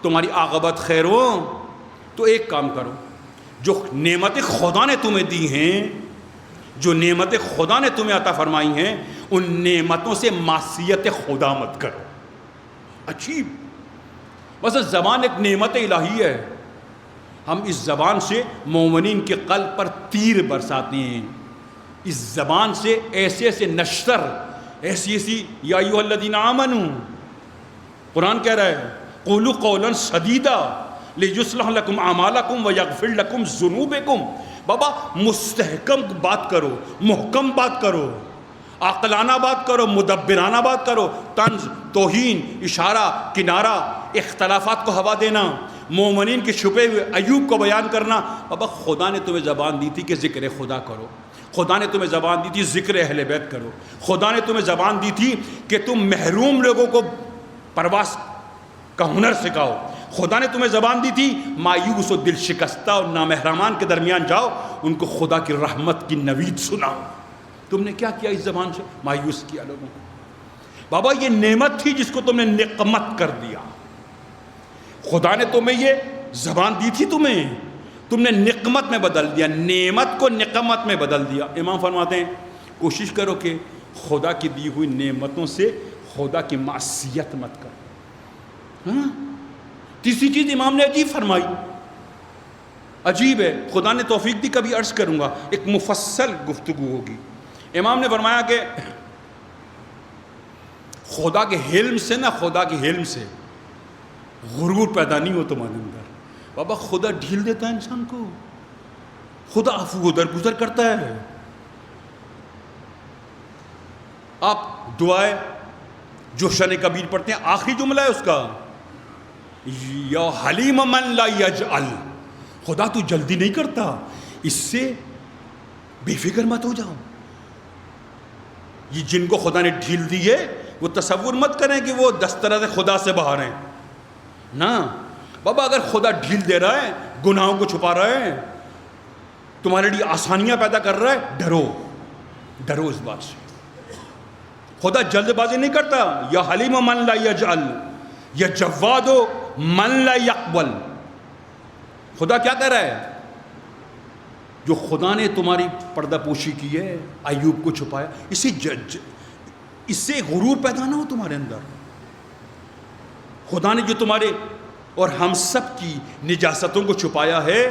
تمہاری عاقبت خیر ہو تو ایک کام کرو، جو نعمت خدا نے تمہیں دی ہیں، جو نعمت خدا نے تمہیں عطا فرمائی ہیں، ان نعمتوں سے معصیت خدا مت کرو۔ عجیب، بس زبان ایک نعمت الہی ہے، ہم اس زبان سے مومنین کے قلب پر تیر برساتے ہیں، اس زبان سے ایسے ایسے نشتر، ایسی یا ایھا الذین آمنوا، قرآن کہہ رہا ہے قولوا قولا سدیدا لیصلح لکم اعمالکم ویغفر لکم ذنوبکم۔ بابا مستحکم بات کرو، محکم بات کرو، عاقلانہ بات کرو، مدبرانہ بات کرو۔ طنز، توہین، اشارہ، کنارہ، اختلافات کو ہوا دینا، مومنین کے چھپے ہوئے عیوب کو بیان کرنا۔ بابا خدا نے تمہیں زبان دی تھی کہ ذکر خدا کرو، خدا نے تمہیں زبان دی تھی ذکر اہل بیت کرو، خدا نے تمہیں زبان دی تھی کہ تم محروم لوگوں کو پرواز کا ہنر سکھاؤ، خدا نے تمہیں زبان دی تھی مایوس و دل شکستہ اور نامحرمان کے درمیان جاؤ، ان کو خدا کی رحمت کی نوید سناؤ۔ تم نے کیا کیا؟ اس زبان سے مایوس کیا لوگوں کو۔ بابا یہ نعمت تھی جس کو تم نے نقمت کر دیا۔ خدا نے تمہیں یہ زبان دی تھی، تم نے نقمت میں بدل دیا، نعمت کو نقمت میں بدل دیا۔ امام فرماتے ہیں کوشش کرو کہ خدا کی دی ہوئی نعمتوں سے خدا کی معصیت مت کرو۔ تیسری چیز امام نے عجیب فرمائی، عجیب ہے، خدا نے توفیق دی کبھی عرض کروں گا، ایک مفصل گفتگو ہوگی۔ امام نے فرمایا کہ خدا کے حلم سے نہ، خدا کے حلم سے غرور پیدا نہیں ہو تمہارے اندر۔ بابا خدا ڈھیل دیتا ہے انسان کو، خدا عفو درگزر کرتا ہے۔ آپ دعائے جو شن کبیر پڑھتے ہیں، آخری جملہ ہے اس کا یا حلیم من لا یجعل، خدا تو جلدی نہیں کرتا، اس سے بے فکر مت ہو جاؤ۔ یہ جن کو خدا نے ڈھیل دی ہے وہ تصور مت کریں کہ وہ دسترس خدا سے باہر ہیں. نا بابا، اگر خدا ڈھیل دے رہا ہے، گناہوں کو چھپا رہا ہے، تمہارے لیے آسانیاں پیدا کر رہا ہے، ڈرو اس بات سے. خدا جلد بازی نہیں کرتا. یا حلیم من لا یجعل، یا جواد من لا یقبل. خدا کیا کہہ رہا ہے؟ جو خدا نے تمہاری پردہ پوشی کی ہے، ایوب کو چھپایا، اس سے غرور پیدا نہ ہو تمہارے اندر. خدا نے جو تمہارے اور ہم سب کی نجاستوں کو چھپایا ہے،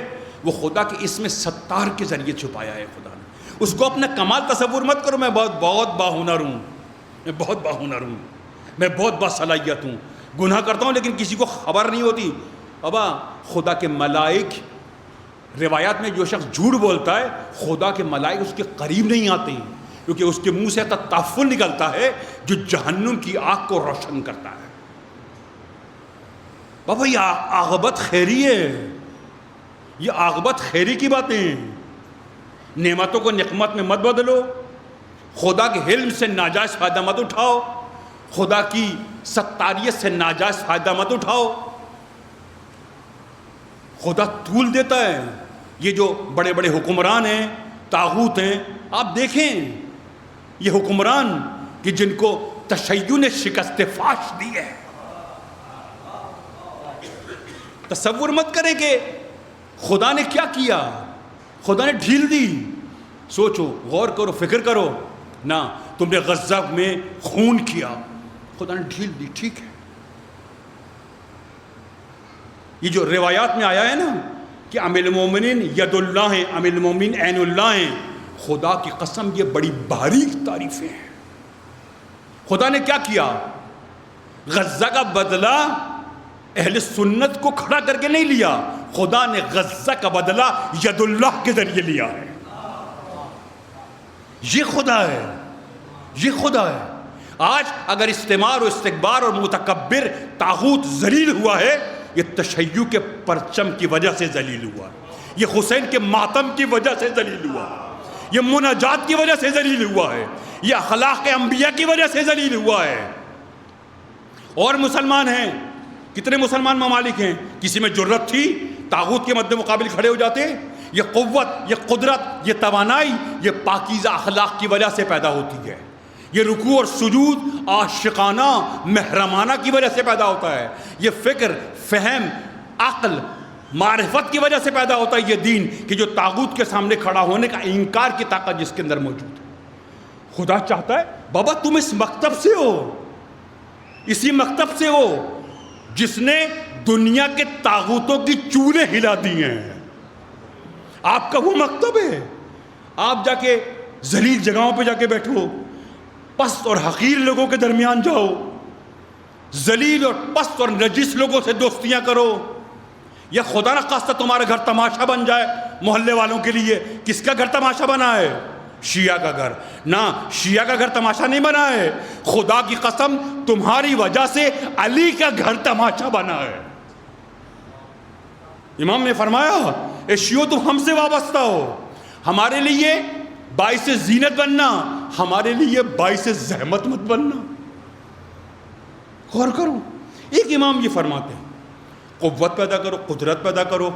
وہ خدا کے اسم ستار کے ذریعے چھپایا ہے. خدا نے اس کو اپنا کمال تصور مت کرو. میں بہت باہنر ہوں، میں بہت باصلاحیت ہوں، گناہ کرتا ہوں لیکن کسی کو خبر نہیں ہوتی. ابا، خدا کے ملائک، روایات میں جو شخص جھوٹ بولتا ہے، خدا کے ملائک اس کے قریب نہیں آتے ہیں، کیونکہ اس کے منہ سے تطفل نکلتا ہے جو جہنم کی آگ کو روشن کرتا ہے. بابا، یہ عاقبت خیری ہے، یہ عاقبت خیری کی باتیں ہیں. نعمتوں کو نقمت میں مت بدلو، خدا کے علم سے ناجائز فائدہ مت اٹھاؤ، خدا کی ستاریت سے ناجائز فائدہ مت اٹھاؤ. خدا طول دیتا ہے. یہ جو بڑے بڑے حکمران ہیں، طاغوت ہیں، آپ دیکھیں یہ حکمران کہ جن کو تشیع نے شکست فاش دی ہے. تصور مت کریں کہ خدا نے کیا کیا، خدا نے ڈھیل دی. سوچو، غور کرو، فکر کرو. نہ تم نے غزہ میں خون کیا، خدا نے ڈھیل دی، ٹھیک ہے. یہ جو روایات میں آیا ہے نا کہ امیر المومنین ید اللہ ہیں، امیر المومنین عین اللہ ہیں، خدا کی قسم یہ بڑی باریک تعریفیں ہیں. خدا نے کیا کیا؟ غزہ کا بدلہ اہل سنت کو کھڑا کر کے نہیں لیا، خدا نے غزہ کا بدلہ ید اللہ کے ذریعے لیا ہے. یہ خدا ہے، یہ خدا ہے. آج اگر استعمار و استکبار اور متکبر طاغوت ذلیل ہوا ہے، یہ تشیع کے پرچم کی وجہ سے ذلیل ہوا، یہ حسین کے ماتم کی وجہ سے ذلیل ہوا، یہ مناجات کی وجہ سے ذلیل ہوا ہے، یہ اخلاق انبیاء کی وجہ سے ذلیل ہوا ہے. اور مسلمان ہیں، کتنے مسلمان ممالک ہیں، کسی میں جرت تھی طاغوت کے مد مقابل کھڑے ہو جاتے. یہ قوت، یہ قدرت، یہ توانائی، یہ پاکیزہ اخلاق کی وجہ سے پیدا ہوتی ہے. یہ رکوع اور سجود عاشقانہ محرمانہ کی وجہ سے پیدا ہوتا ہے. یہ فکر، فہم، عقل، معرفت کی وجہ سے پیدا ہوتا ہے. یہ دین کہ جو طاغوت کے سامنے کھڑا ہونے کا انکار کی طاقت جس کے اندر موجود ہے. خدا چاہتا ہے بابا تم اس مکتب سے ہو، اسی مکتب سے ہو جس نے دنیا کے طاغوتوں کی چولیں ہلا دی ہیں. آپ کا وہ مکتب ہے. آپ جا کے ذلیل جگہوں پہ جا کے بیٹھو، پست اور حقیر لوگوں کے درمیان جاؤ، ذلیل اور پست اور نجس لوگوں سے دوستیاں کرو. یا خدا نہ خواستہ تمہارا گھر تماشا بن جائے محلے والوں کے لیے. کس کا گھر تماشا بنا ہے؟ شیعہ کا گھر. نہ، شیعہ کا گھر تماشا نہیں بنا ہے. خدا کی قسم تمہاری وجہ سے علی کا گھر تماشا بنا ہے. امام نے فرمایا اے شیعو تم ہم سے وابستہ ہو، ہمارے لیے باعث زینت بننا، ہمارے لیے باعث زحمت مت بننا. غور کرو. ایک امام یہ فرماتے ہیں قوت پیدا کرو، قدرت پیدا کرو،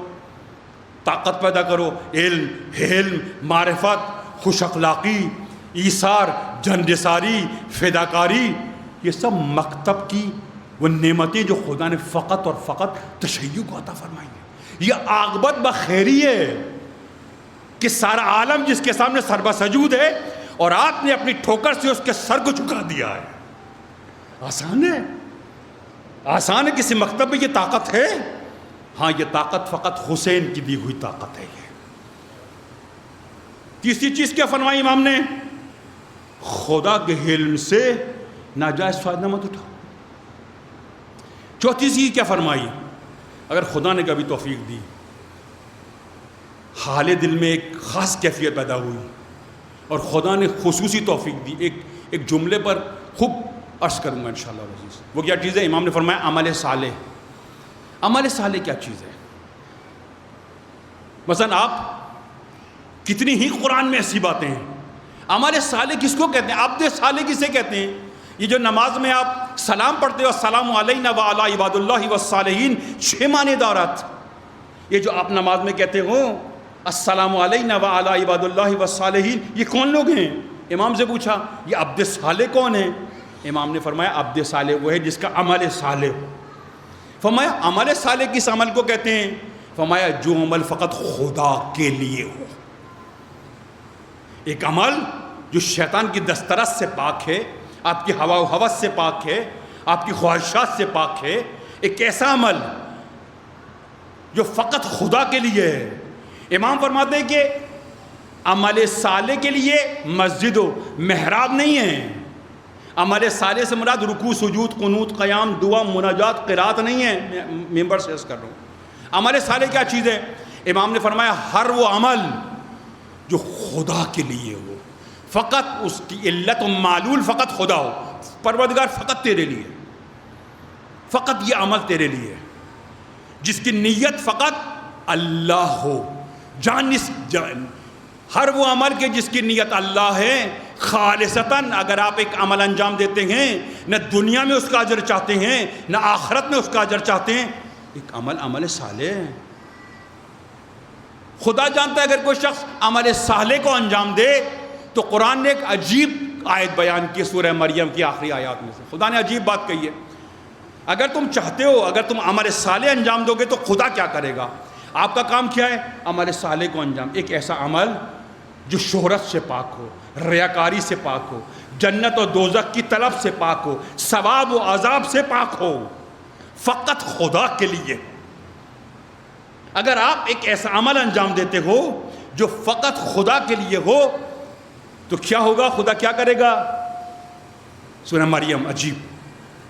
طاقت پیدا کرو، علم، حلم، معرفت، خوش اخلاقی، ایثار، جنرساری، فداکاری، یہ سب مکتب کی وہ نعمتیں جو خدا نے فقط اور فقط تشیع کو عطا فرمائی ہیں. یہ عاقبت بخیری ہے کہ سارا عالم جس کے سامنے سربہ سجود ہے اور آپ نے اپنی ٹھوکر سے اس کے سر کو جھکا دیا ہے. آسان ہے؟ آسان ہے؟ کسی مکتب میں یہ طاقت ہے؟ ہاں، یہ طاقت فقط حسین کی دی ہوئی طاقت ہے. یہ تیسری چیز کیا فرمائی امام نے؟ خدا کے علم سے ناجائز فائدہ مت اٹھاؤ. چوتھی چیز کیا فرمائی؟ اگر خدا نے کبھی توفیق دی، حال دل میں ایک خاص کیفیت پیدا ہوئی اور خدا نے خصوصی توفیق دی، ایک جملے پر خوب عرض کروں گا انشاءاللہ عزیز. وہ کیا چیز ہے؟ امام نے فرمایا عمل صالح. عمل صالح کیا چیز ہے؟ مثلا آپ کتنی ہی قرآن میں ایسی باتیں ہیں. عمل صالح کس کو کہتے ہیں؟ عبد صالح کسے کہتے ہیں؟ یہ جو نماز میں آپ سلام پڑھتے ہو السلام علینا وعلی عباد اللہ والصالحین، 6 معنی دارات. یہ جو آپ نماز میں کہتے ہو السلام علینا وعلی عباد اللہ والصالحین، یہ کون لوگ ہیں؟ امام سے پوچھا یہ عبد صالح کون ہے؟ امام نے فرمایا عبد صالح وہ ہے جس کا عمل صالح ہو. فرمایا عمل صالح کس عمل کو کہتے ہیں؟ فرمایا جو عمل فقط خدا کے لیے ہو. ایک عمل جو شیطان کی دسترس سے پاک ہے، آپ کی ہوا و ہوس سے پاک ہے، آپ کی خواہشات سے پاک ہے. ایک ایسا عمل جو فقط خدا کے لیے ہے. امام فرماتے ہیں کہ عمل صالح کے لیے مسجد و محراب نہیں ہے. عمل صالح سے مراد رکوع، سجود، قنوت، قیام، دعا، مناجات، قرات نہیں ہے. ممبر سے عرض کر رہا ہوں عمل صالح کیا چیز ہے. امام نے فرمایا ہر وہ عمل جو خدا کے لیے ہو، فقط اس کی علت و معلول فقط خدا ہو. پروردگار فقط تیرے لیے، فقط یہ عمل تیرے لیے، جس کی نیت فقط اللہ ہو. ہر وہ عمل کے جس کی نیت اللہ ہے خالصتاً. اگر آپ ایک عمل انجام دیتے ہیں، نہ دنیا میں اس کا اجر چاہتے ہیں نہ آخرت میں اس کا اجر چاہتے ہیں، ایک عمل صالح ہے. خدا جانتا ہے اگر کوئی شخص عمل صالح کو انجام دے تو قرآن نے ایک عجیب آیت بیان کی سورہ مریم کی آخری آیات میں سے. خدا نے عجیب بات کہی ہے. اگر تم چاہتے ہو، اگر تم عمل صالح انجام دو گے تو خدا کیا کرے گا؟ آپ کا کام کیا ہے؟ عمل صالح کو انجام. ایک ایسا عمل جو شہرت سے پاک ہو، ریاکاری سے پاک ہو، جنت و دوزخ کی طلب سے پاک ہو، ثواب و عذاب سے پاک ہو، فقط خدا کے لیے. اگر آپ ایک ایسا عمل انجام دیتے ہو جو فقط خدا کے لیے ہو تو کیا ہوگا؟ خدا کیا کرے گا؟ سورہ مریم عجیب،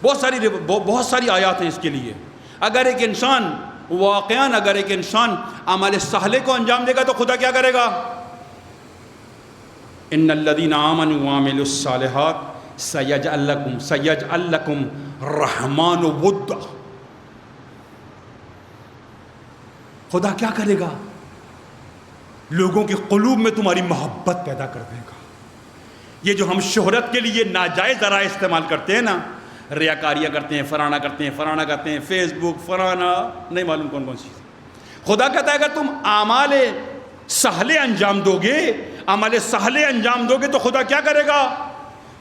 بہت ساری آیات ہیں اس کے لیے. اگر ایک انسان واقعاً اگر ایک انسان عمل صالح کو انجام دے گا تو خدا کیا کرے گا؟ ان الذین آمنوا وعملوا الصالحات سیجعل لکم الرحمن ودا. خدا کیا کرے گا؟ لوگوں کے قلوب میں تمہاری محبت پیدا کر دے گا. یہ جو ہم شہرت کے لیے ناجائز ذرائع استعمال کرتے ہیں نا، ریاکاریاں کرتے ہیں، فلانا کرتے ہیں، فیس بک فلانا نہیں معلوم کون سی. خدا کہتا ہے اگر تم اعمال صالح انجام دو گے، عمل صالح انجام دو گے تو خدا کیا کرے گا؟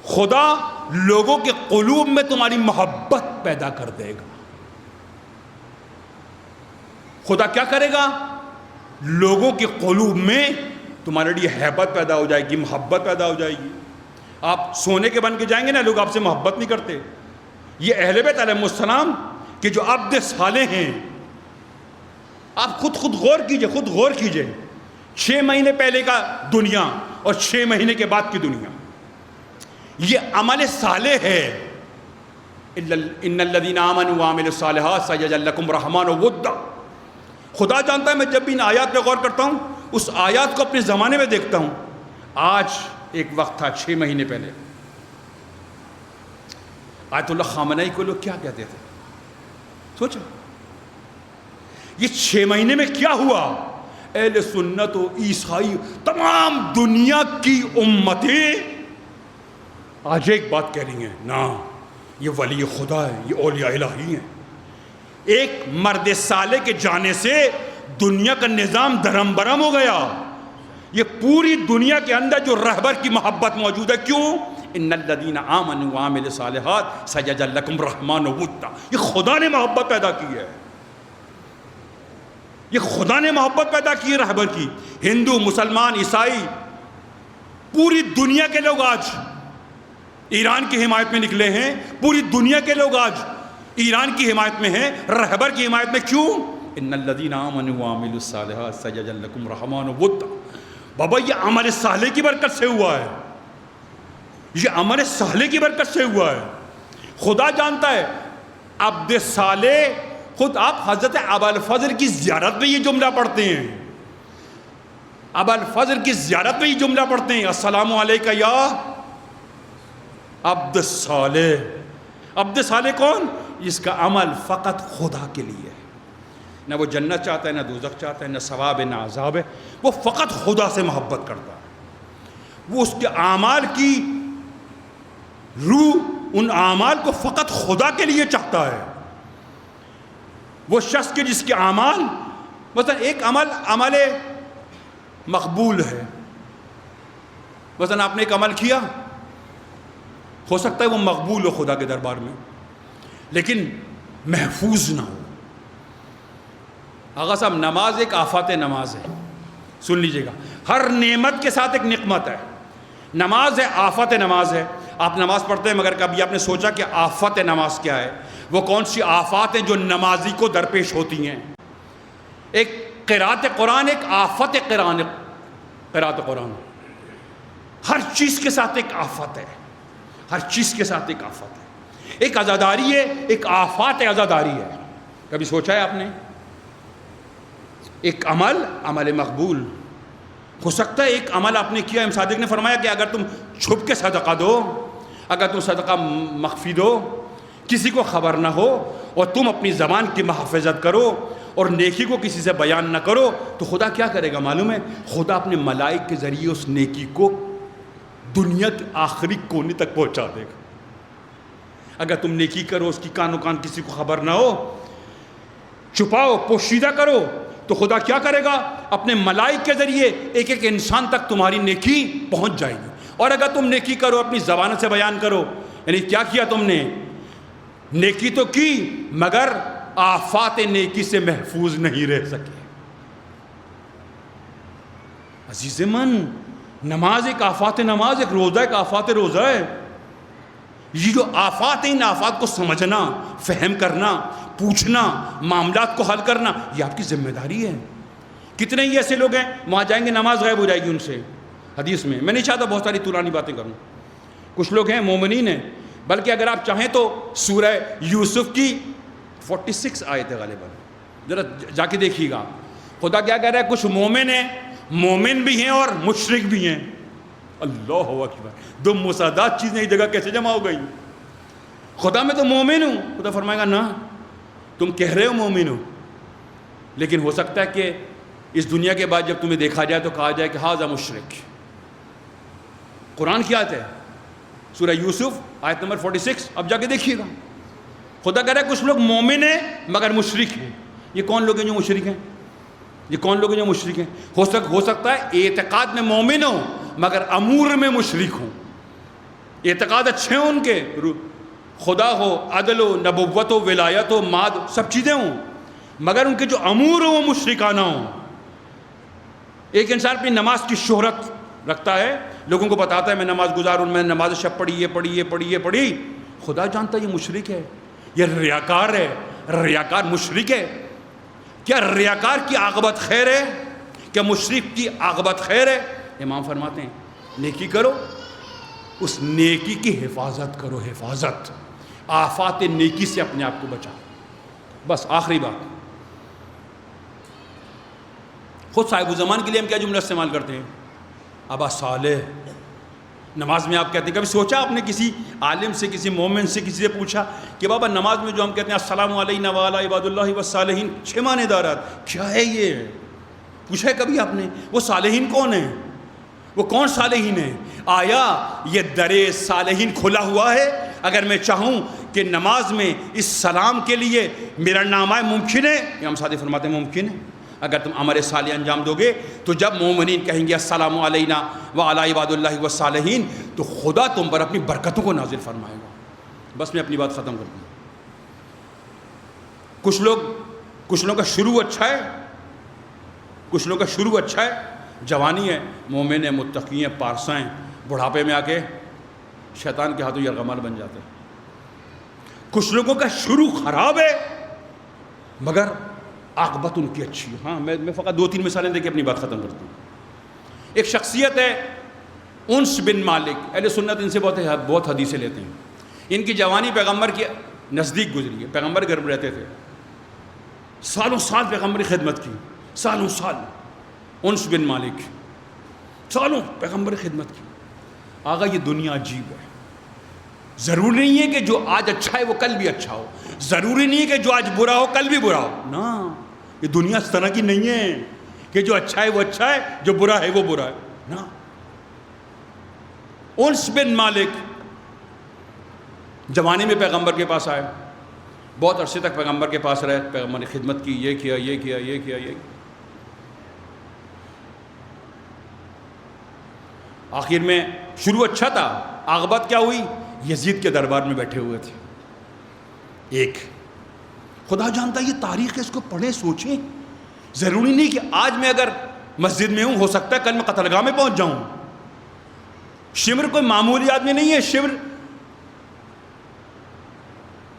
خدا لوگوں کے قلوب میں تمہاری محبت پیدا کر دے گا. خدا کیا کرے گا؟ لوگوں کے قلوب میں تمہارے لیے ہیبت پیدا ہو جائے گی، محبت پیدا ہو جائے گی. آپ سونے کے بن کے جائیں گے نا، لوگ آپ سے محبت نہیں کرتے. یہ اہل بیت علیہ السلام کہ جو عبد صالح ہیں، آپ خود غور کیجئے 6 مہینے پہلے کا دنیا اور 6 مہینے کے بعد کی دنیا، یہ عمل صالح ہے. ان الذین آمنوا وعملوا الصالحات سیجعل لکم الرحمن ودا. خدا جانتا ہے میں جب بھی ان آیات پہ غور کرتا ہوں، اس آیات کو اپنے زمانے میں دیکھتا ہوں. آج ایک وقت تھا 6 مہینے پہلے، آیت اللہ خامنئی کو لوگ کیا کہتے تھے؟ سوچو یہ 6 مہینے میں کیا ہوا. اہل سنت و عیسائی تمام دنیا کی امتیں آج ایک بات کہہ رہی ہیں، نا یہ ولی خدا ہے، یہ اولیاء الہی ہیں. ایک مرد صالح کے جانے سے دنیا کا نظام دھرم برم ہو گیا. یہ پوری دنیا کے اندر جو رہبر کی محبت موجود ہے. کیوں؟ ان الذین آمنوا وعملوا الصالحات سیجعل لکم الرحمن ودا. یہ خدا نے محبت پیدا کی ہے، یہ خدا نے محبت پیدا کی ہے رہبر کی. ہندو، مسلمان، عیسائی، پوری دنیا کے لوگ آج ایران کی حمایت میں نکلے ہیں. پوری دنیا کے لوگ آج ایران کی حمایت میں ہیں، رہبر کی حمایت میں. کیوں؟ ان الذین آمنوا وعملوا الصالحات سیجعل لکم الرحمن ودا. بابا یہ عمل صالح کی برکت سے ہوا ہے، یہ عمل صالح کی برکت سے ہوا ہے. خدا جانتا ہے عبد صالح. خود آپ حضرت ابوالفضل کی زیارت میں یہ جملہ پڑھتے ہیں، ابوالفضل کی زیارت میں یہ جملہ پڑھتے ہیں، السلام علیکہ یا عبد صالح. عبد صالح کون؟ جس کا عمل فقط خدا کے لیے ہے. نہ وہ جنت چاہتا ہے، نہ دوزخ چاہتا ہے، نہ ثواب ہے، نہ عذاب ہے. وہ فقط خدا سے محبت کرتا ہے. وہ اس کے اعمال کی روح ان اعمال کو فقط خدا کے لیے چاہتا ہے. وہ شخص کے جس کے اعمال، مثلا ایک عمل مقبول ہے، مثلا آپ نے ایک عمل کیا، ہو سکتا ہے وہ مقبول ہو خدا کے دربار میں، لیکن محفوظ نہ ہو. آغا صاحب، نماز ایک آفات نماز ہے، سن لیجئے گا. ہر نعمت کے ساتھ ایک نقمت ہے. نماز ہے، آفت نماز ہے. آپ نماز پڑھتے ہیں، مگر کبھی آپ نے سوچا کہ آفت نماز کیا ہے؟ وہ کون سی آفات ہیں جو نمازی کو درپیش ہوتی ہیں؟ ایک قرات قرآن ایک آفت قرات قرآن. ہر چیز کے ساتھ ایک آفت ہے، ہر چیز کے ساتھ ایک آفت ہے. ایک عزاداری ہے، ایک آفات عزاداری ہے. کبھی سوچا ہے آپ نے؟ ایک عمل مقبول ہو سکتا ہے. ایک عمل آپ نے کیا، امام صادق نے فرمایا کہ اگر تم چھپ کے صدقہ دو، اگر تم صدقہ مخفی دو، کسی کو خبر نہ ہو، اور تم اپنی زبان کی محافظت کرو اور نیکی کو کسی سے بیان نہ کرو، تو خدا کیا کرے گا معلوم ہے؟ خدا اپنے ملائک کے ذریعے اس نیکی کو دنیا کے آخری کونے تک پہنچا دے گا. اگر تم نیکی کرو، اس کی کان و کان کسی کو خبر نہ ہو، چھپاؤ، پوشیدہ کرو، تو خدا کیا کرے گا؟ اپنے ملائک کے ذریعے ایک ایک انسان تک تمہاری نیکی پہنچ جائے گی. اور اگر تم نیکی کرو، اپنی زبان سے بیان کرو، یعنی کیا کیا تم نے؟ نیکی تو کی، مگر آفات نیکی سے محفوظ نہیں رہ سکے. عزیز من، نماز ایک آفات نماز، ایک روزہ ایک آفات روزہ ہے. یہ جو آفات ہیں، ان آفات کو سمجھنا، فہم کرنا، پوچھنا، معاملات کو حل کرنا، یہ آپ کی ذمہ داری ہے. کتنے ہی ایسے لوگ ہیں وہاں جائیں گے نماز غائب ہو جائے گی ان سے. حدیث میں نہیں چاہتا بہت ساری طولانی باتیں کروں. کچھ لوگ ہیں مومنین ہیں، بلکہ اگر آپ چاہیں تو سورہ یوسف کی 46 آیت ہے غالباً، ذرا جا کے دیکھیے گا. خدا کیا کہہ رہا ہے؟ کچھ مومن ہیں، مومن بھی ہیں اور مشرک بھی ہیں. اللہ اکبر، دو مصادات چیزیں ایک جگہ کیسے جمع ہو گئی؟ خدا میں تو مومن ہوں، خدا فرمائے گا نا، تم کہہ رہے ہو مومن ہو، لیکن ہو سکتا ہے کہ اس دنیا کے بعد جب تمہیں دیکھا جائے تو کہا جائے کہ ہاذا مشرک. قرآن کی آیت ہے، سورہ یوسف آیت نمبر 46، اب جا کے دیکھیے گا. خدا کہہ رہا ہے کچھ لوگ مومن ہیں مگر مشرک ہیں. یہ کون لوگ ہیں جو مشرک ہیں؟ یہ کون لوگ ہیں جو مشرک ہیں؟ ہو سکتا ہے اعتقاد میں مومن ہوں مگر امور میں مشرک ہوں. اعتقاد اچھے ہوں ان کے، خدا ہو، عدل ہو، نبوت ہو، ولایت ہو، ماد، سب چیزیں ہوں، مگر ان کے جو امور ہوں وہ مشرکانہ ہوں. ایک انسان اپنی نماز کی شہرت رکھتا ہے، لوگوں کو بتاتا ہے میں نماز گزار ہوں، میں نماز شب پڑھی، یہ پڑھی. خدا جانتا ہے یہ مشرک ہے، یہ ریاکار ہے، ریاکار مشرک ہے. کیا ریاکار کی عاقبت خیر ہے؟ کیا مشرک کی عاقبت خیر ہے؟ امام فرماتے ہیں نیکی کرو، اس نیکی کی حفاظت کرو، حفاظت، آفات نیکی سے اپنے آپ کو بچاؤ. بس آخری بات، خود صاحب زمان کے لیے ہم کیا جملہ استعمال کرتے ہیں؟ ابا صالح. نماز میں آپ کہتے ہیں، کبھی سوچا آپ نے کسی عالم سے، کسی مومن سے، کسی سے پوچھا کہ بابا نماز میں جو ہم کہتے ہیں السلام علینا وعلی عباد اللہ والصالحین، 6 معنی دارات، کیا ہے یہ؟ پوچھا ہے کبھی آپ نے؟ وہ صالحین کون ہیں؟ وہ کون صالحین ہیں؟ آیا یہ در صالحین کھلا ہوا ہے؟ اگر میں چاہوں کہ نماز میں اس سلام کے لیے میرا نام آئے، ممکن ہے؟ امام صادق فرماتے ہیں ممکن ہے. اگر تم عمل صالح انجام دو گے تو جب مومنین کہیں گے السلام علینا وعلی عباد اللہ والصالحین، تو خدا تم پر اپنی برکتوں کو نازل فرمائے گا. بس میں اپنی بات ختم کرتا ہوں. کچھ لوگوں کا شروع اچھا ہے، کچھ لوگوں کا شروع اچھا ہے، جوانی ہے، مومن ہے، متقی ہیں، پارسا ہیں، بڑھاپے میں آ کے شیطان کے ہاتھوں یرغمال بن جاتے ہیں. کچھ لوگوں کا شروع خراب ہے مگر عاقبت ان کی اچھی ہے. ہاں میں فقط 2-3 مثالیں دے کے اپنی بات ختم کرتا ہوں. ایک شخصیت ہے انس بن مالک، اہل سنت ان سے بہت حدیثیں لیتے ہیں. ان کی جوانی پیغمبر کے نزدیک گزری ہے، پیغمبر گھر میں رہتے تھے، سالوں سال پیغمبر کی خدمت کی، سالوں سال. انس بن مالک سالوں پیغمبر کی خدمت کی. آغا یہ دنیا عجیب ہے، ضروری نہیں ہے کہ جو آج اچھا ہے وہ کل بھی اچھا ہو، ضروری نہیں ہے کہ جو آج برا ہو کل بھی برا ہو. نا، یہ دنیا اس طرح کی نہیں ہے کہ جو اچھا ہے وہ اچھا ہے، جو برا ہے وہ برا ہے. نا، انس بن مالک جوانی میں پیغمبر کے پاس آئے، بہت عرصے تک پیغمبر کے پاس رہے، پیغمبر نے خدمت کی، یہ کیا یہ کیا یہ کیا یہ. آخر میں شروع اچھا تھا، عاقبت کیا ہوئی؟ یزید کے دربار میں بیٹھے ہوئے تھے. ایک خدا جانتا یہ تاریخ ہے، اس کو پڑھیں سوچیں. ضروری نہیں کہ آج میں اگر مسجد میں ہوں، ہو سکتا ہے کل میں قتل گاہ میں پہنچ جاؤں. شمر کوئی معمولی آدمی نہیں ہے. شمر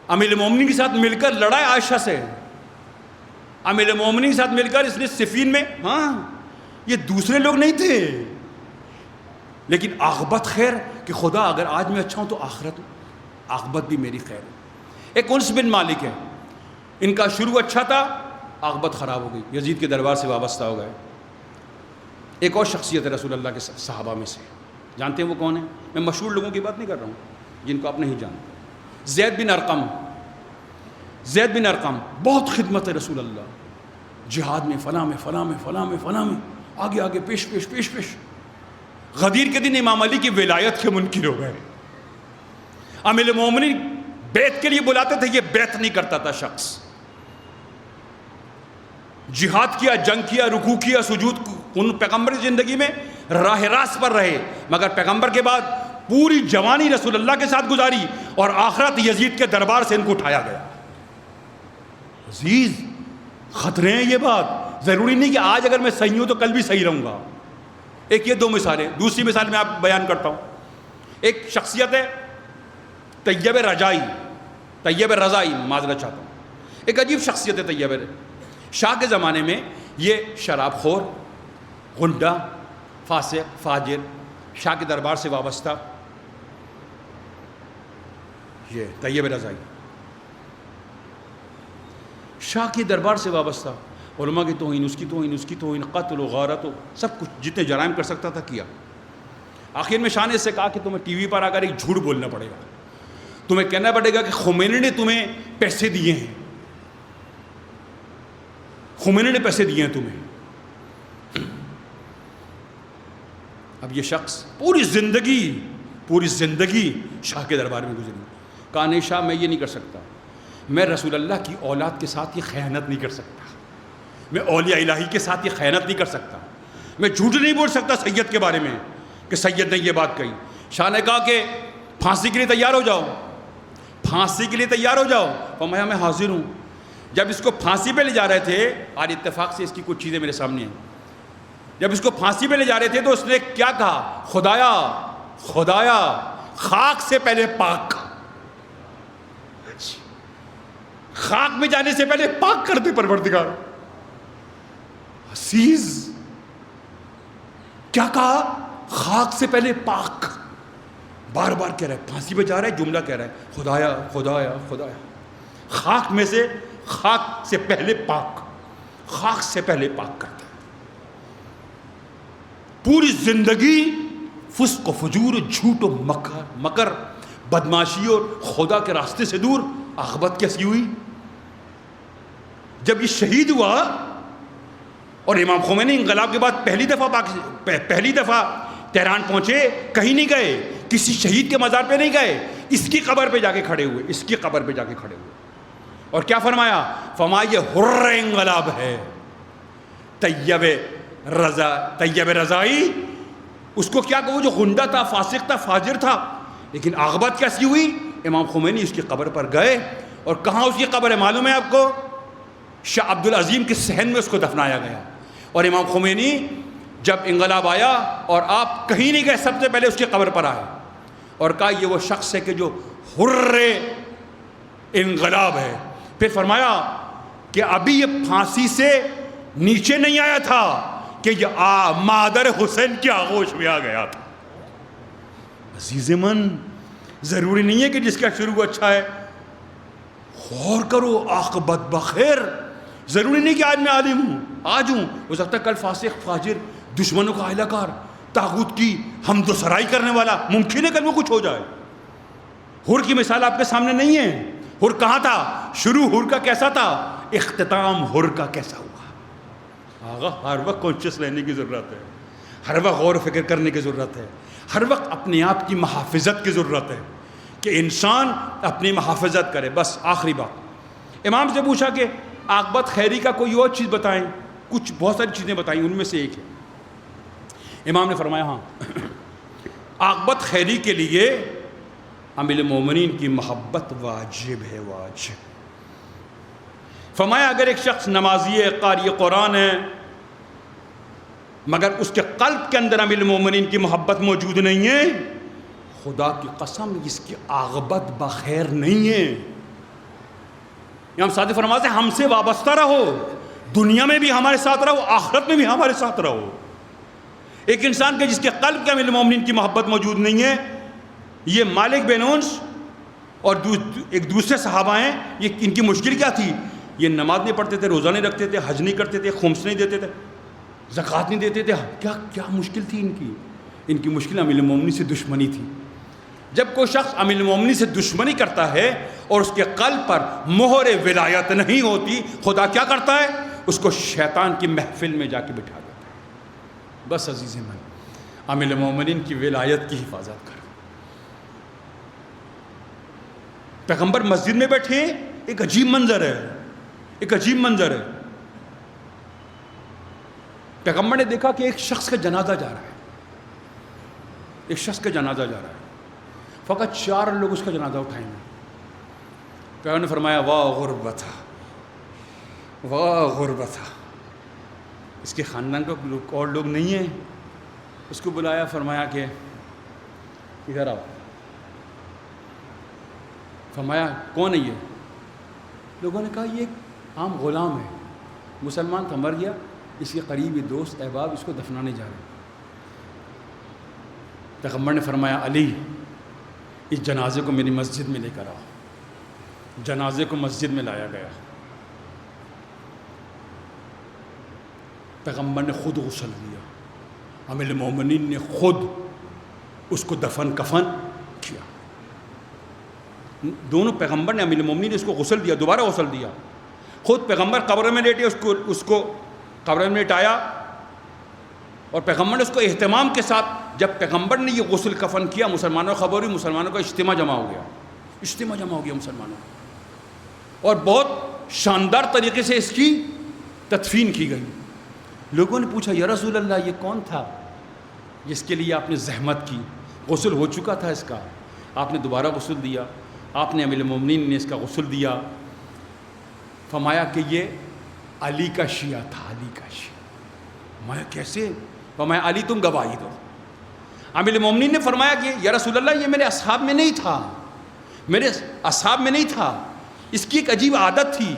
امیر المومنین کے ساتھ مل کر لڑا ہے عائشہ سے. امیر المومنین کے ساتھ مل کر اس نے صفین میں، ہاں یہ دوسرے لوگ نہیں تھے. لیکن عاقبت خیر کہ خدا اگر آج میں اچھا ہوں تو آخرت عاقبت بھی میری خیر ہے. ایک انس بن مالک ہے، ان کا شروع اچھا تھا، عاقبت خراب ہو گئی، یزید کے دربار سے وابستہ ہو گئے. ایک اور شخصیت ہے رسول اللہ کے صحابہ میں سے، جانتے ہیں وہ کون ہے؟ میں مشہور لوگوں کی بات نہیں کر رہا ہوں جن کو آپ نہیں جانتے. زید بن ارقم. زید بن ارقم بہت خدمت ہے رسول اللہ، جہاد میں فلاں میں فلاں میں فلاں میں فلاں میں، آگے آگے پیش پیش پیش پیش. غدیر کے دن امام علی کی ولایت کے منکر ہو گئے. امیر المومنین بیعت کے لیے بلاتے تھے، یہ بیعت نہیں کرتا تھا شخص. جہاد کیا، جنگ کیا، رکوع کیا، سجود، ان پیغمبر کی زندگی میں راہ راست پر رہے، مگر پیغمبر کے بعد پوری جوانی رسول اللہ کے ساتھ گزاری اور آخرت یزید کے دربار سے ان کو اٹھایا گیا. عزیز خطرے ہیں یہ بات. ضروری نہیں کہ آج اگر میں صحیح ہوں تو کل بھی صحیح رہوں گا. ایک یہ دو مثالیں. دوسری مثال میں آپ بیان کرتا ہوں. ایک شخصیت ہے طیب رجائی، طیب رضائی، معذرت چاہتا ہوں. ایک عجیب شخصیت ہے طیب. شاہ کے زمانے میں یہ شراب خور، غنڈہ، فاسق، فاجر، شاہ کے دربار سے وابستہ، یہ طیب رضائی شاہ کے دربار سے وابستہ. علماء کی توہین، اس کی توہین، اس کی توہین، قتل و غارت و سب کچھ جتنے جرائم کر سکتا تھا کیا. آخر میں شاہ نے اس سے کہا کہ تمہیں ٹی وی پر آ کر ایک جھوٹ بولنا پڑے گا، تمہیں کہنا پڑے گا کہ خمینی نے تمہیں پیسے دیے ہیں، خمینی نے پیسے دیے ہیں تمہیں. اب یہ شخص پوری زندگی شاہ کے دربار میں گزری. کہا نہیں شاہ میں یہ نہیں کر سکتا، میں رسول اللہ کی اولاد کے ساتھ یہ خیانت نہیں کر سکتا، میں اولیاء الہی کے ساتھ یہ خیانت نہیں کر سکتا، میں جھوٹ نہیں بول سکتا سید کے بارے میں کہ سید نے یہ بات کہی. شاہ نے کہا کہ پھانسی کے لیے تیار ہو جاؤ، پھانسی کے لیے تیار ہو جاؤ. فرمایا میں حاضر ہوں. جب اس کو پھانسی پہ لے جا رہے تھے، آج اتفاق سے اس کی کچھ چیزیں میرے سامنے ہیں، جب اس کو پھانسی پہ لے جا رہے تھے تو اس نے کیا کہا؟ خدایا خاک سے پہلے پاک، خاک میں جانے سے پہلے پاک کر دے پروردگار. عزیز کیا کہا؟ خاک سے پہلے پاک. بار بار کہہ رہا ہے، پھانسی پہ جا رہا ہے، جملہ کہہ رہا ہے خدایا خدایا خدایا. خاک میں سے، خاک سے پہلے پاک، خاک سے پہلے پاک کرتا. پوری زندگی فسق و فجور، جھوٹ و مکر، بدماشی اور خدا کے راستے سے دور. عاقبت کیسی ہوئی؟ جب یہ شہید ہوا اور امام خمینی انقلاب کے بعد پہلی دفعہ تہران پہنچے، کہیں نہیں گئے، کسی شہید کے مزار پہ نہیں گئے، اس کی قبر پہ جا کے کھڑے ہوئے، اس کی قبر پہ جا کے کھڑے ہوئے. اور کیا فرمایا؟ فرمایا یہ حر انقلاب ہے. طیب رضائی اس کو کیا کہو، جو غنڈہ تھا، فاسق تھا، فاجر تھا، لیکن عاقبت کیسی ہوئی؟ امام خمینی اس کی قبر پر گئے. اور کہاں اس کی قبر ہے معلوم ہے آپ کو؟ شاہ عبد العظیم کے صحن میں اس کو دفنایا گیا. اور امام خمینی جب انقلاب آیا اور آپ کہیں نہیں گئے، سب سے پہلے اس کی قبر پر آئے اور کہا یہ وہ شخص ہے کہ جو حر انقلاب ہے. پھر فرمایا کہ ابھی یہ پھانسی سے نیچے نہیں آیا تھا کہ یہ مادر حسین کی آغوش میں آ گیا تھا. عزیز من، ضروری نہیں ہے کہ جس کا شروع اچھا ہے غور کرو عاقبت بخیر. ضروری نہیں کہ آج میں عالم ہوں، آج ہوں، ہو سکتا ہے کل فاسق، فاجر، دشمنوں کا اہلہ کار، طاغوت کی حمد و سرائی کرنے والا، ممکن ہے کل میں کچھ ہو جائے. حر کی مثال آپ کے سامنے نہیں ہے. حر کہاں تھا؟ شروع حر کا کیسا تھا، اختتام حر کا کیسا ہوا. آغا ہر وقت کانشیس رہنے کی ضرورت ہے، ہر وقت غور و فکر کرنے کی ضرورت ہے، ہر وقت اپنے آپ کی محافظت کی ضرورت ہے کہ انسان اپنی محافظت کرے. بس آخری بات، امام سے پوچھا کہ عاقبت خیری کا کوئی اور چیز بتائیں. کچھ بہت ساری چیزیں بتائیں، ان میں سے ایک ہے. امام نے فرمایا ہاں، عاقبت خیری کے لیے امیر المومنین کی محبت واجب ہے، واجب. فرمایا اگر ایک شخص نمازی ہے، قاری قرآن ہے، مگر اس کے قلب کے اندر امیر المومنین کی محبت موجود نہیں ہے، خدا کی قسم اس کی عاقبت بخیر نہیں ہے. امام صادق فرماتے ہیں ہم سے وابستہ رہو، دنیا میں بھی ہمارے ساتھ رہو، آخرت میں بھی ہمارے ساتھ رہو. ایک انسان کے جس کے قلب کے امیر المومنین کی محبت موجود نہیں ہے، یہ مالک بن انس اور ایک دوسرے صحابہ ہیں، یہ ان کی مشکل کیا تھی؟ یہ نماز نہیں پڑھتے تھے، روزہ نہیں رکھتے تھے، حج نہیں کرتے تھے، خمس نہیں دیتے تھے، زکوٰۃ نہیں دیتے تھے. کیا مشکل تھی ان کی؟ ان کی مشکل امیر المومنین سے دشمنی تھی. جب کوئی شخص امیر المومنین سے دشمنی کرتا ہے اور اس کے قلب پر مہر ولایت نہیں ہوتی، خدا کیا کرتا ہے؟ اس کو شیطان کی محفل میں جا کے بٹھا دیتا ہے. بس عزیز من، امیر المومنین کی ولایت کی حفاظت کرو. پیغمبر مسجد میں بیٹھے، ایک عجیب منظر ہے، ایک عجیب منظر ہے. پیغمبر نے دیکھا کہ ایک شخص کا جنازہ جا رہا ہے، ایک شخص کا جنازہ جا رہا ہے. فقط 4 لوگ اس کا جنازہ اٹھائیں گے. پیغمبر نے فرمایا واہ غربت، واہ غربت، اس کے خاندان کا اور لوگ نہیں ہیں. اس کو بلایا، فرمایا کہ ادھر آؤ. فرمایا کون ہے یہ؟ لوگوں نے کہا یہ ایک عام غلام ہے، مسلمان تھا، مر گیا، اس کے قریبی دوست احباب اس کو دفنانے جا رہے ہیں. پیغمبر نے فرمایا علی، اس جنازے کو میری مسجد میں لے کر آؤ. جنازے کو مسجد میں لایا گیا. پیغمبر نے خود غسل دیا، امیر المومنین نے خود اس کو دفن کفن کیا. دونوں پیغمبر نے، امیر المومنین نے اس کو غسل دیا، دوبارہ غسل دیا. خود پیغمبر قبر میں لیٹے، اس کو قبر میں لٹایا، اور پیغمبر نے اس کو اہتمام کے ساتھ، جب پیغمبر نے یہ غسل کفن کیا، مسلمانوں کو خبر ہوئی، مسلمانوں کا اجتماع جمع ہو گیا، اجتماع جمع ہو گیا مسلمانوں کا، اور بہت شاندار طریقے سے اس کی تدفین کی گئی. لوگوں نے پوچھا یا رسول اللہ یہ کون تھا جس کے لیے آپ نے زحمت کی؟ غسل ہو چکا تھا اس کا، آپ نے دوبارہ غسل دیا، آپ نے امیر المومنین نے اس کا غسل دیا. فرمایا کہ یہ علی کا شیعہ تھا، علی کا شیعہ. میں کیسے؟ فرمایا علی تم گواہی دو. امیر المومنین نے فرمایا کہ یا رسول اللہ یہ میرے اصحاب میں نہیں تھا، میرے اصحاب میں نہیں تھا، اس کی ایک عجیب عادت تھی.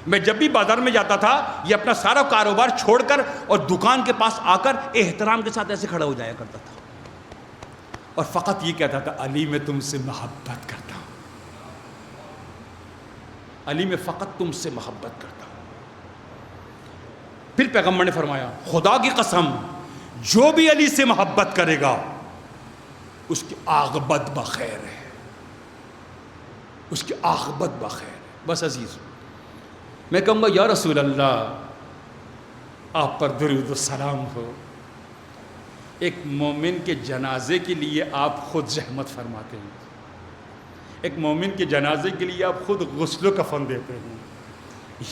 میں جب بھی بازار میں جاتا تھا یہ اپنا سارا کاروبار چھوڑ کر اور دکان کے پاس آ کر احترام کے ساتھ ایسے کھڑا ہو جایا کرتا تھا، اور فقط یہ کہتا تھا علی میں تم سے محبت کرتا ہوں، علی میں فقط تم سے محبت کرتا ہوں. پھر پیغمبر نے فرمایا خدا کی قسم جو بھی علی سے محبت کرے گا اس کی عاقبت بخیر ہے، اس کی عاقبت بخیر ہے. بس عزیز، میں کہوں گا یا رسول اللہ آپ پر درود و سلام ہو، ایک مومن کے جنازے کے لیے آپ خود زحمت فرماتے ہیں، ایک مومن کے جنازے کے لیے آپ خود غسل و کفن دیتے ہیں.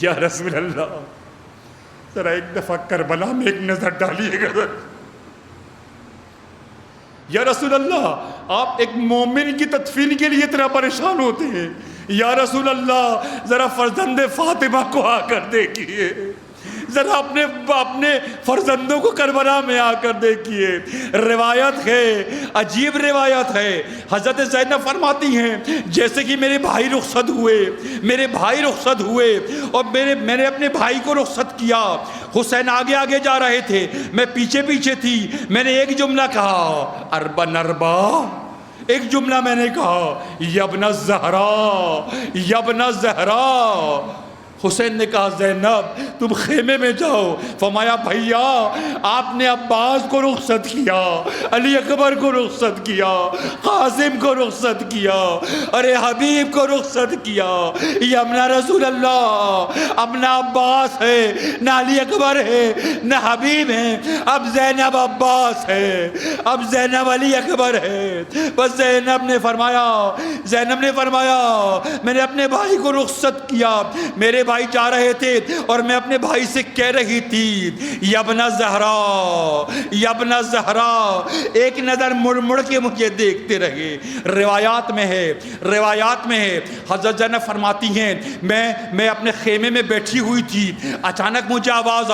یا رسول اللہ ذرا ایک دفعہ کربلا میں ایک نظر ڈالیے گا. یا رسول اللہ آپ ایک مومن کی تدفین کے لیے اتنا پریشان ہوتے ہیں. یا رسول اللہ ذرا فرزند فاطمہ کو آ کر دیکھیے، ذرا اپنے فرزندوں کو کربلا میں آ کر دیکھیے. روایت ہے، عجیب روایت ہے، حضرت زینب فرماتی ہیں جیسے کہ میرے بھائی رخصت ہوئے اور میں نے اپنے بھائی کو رخصت کیا. حسین آگے آگے جا رہے تھے، میں پیچھے پیچھے تھی. میں نے ایک جملہ کہا اربا نربا، ایک جملہ میں نے کہا یبن الزہرا، یبن الزہرا. حسین نے کہا زینب تم خیمے میں جاؤ. فرمایا بھیا آپ نے عباس کو رخصت کیا, علی اکبر کو رخصت کیا, قاسم کو رخصت کیا, ارے حبیب کو رخصت کیا. یہ اپنا رسول اللہ اپنا عباس ہے, نہ علی اکبر ہے نہ حبیب ہے, اب زینب عباس ہے, اب زینب علی اکبر ہے. بس زینب نے فرمایا میں نے اپنے بھائی کو رخصت کیا. میرے بھائی جا رہے تھے اور میں اپنے بھائی سے کہہ رہی تھی یابن زہرا, ایک نظر مڑ مڑ کے مجھے دیکھتے رہے. روایات میں ہے حضرت زینب فرماتی ہیں میں اپنے خیمے میں بیٹھی ہوئی تھی, اچانک مجھے آواز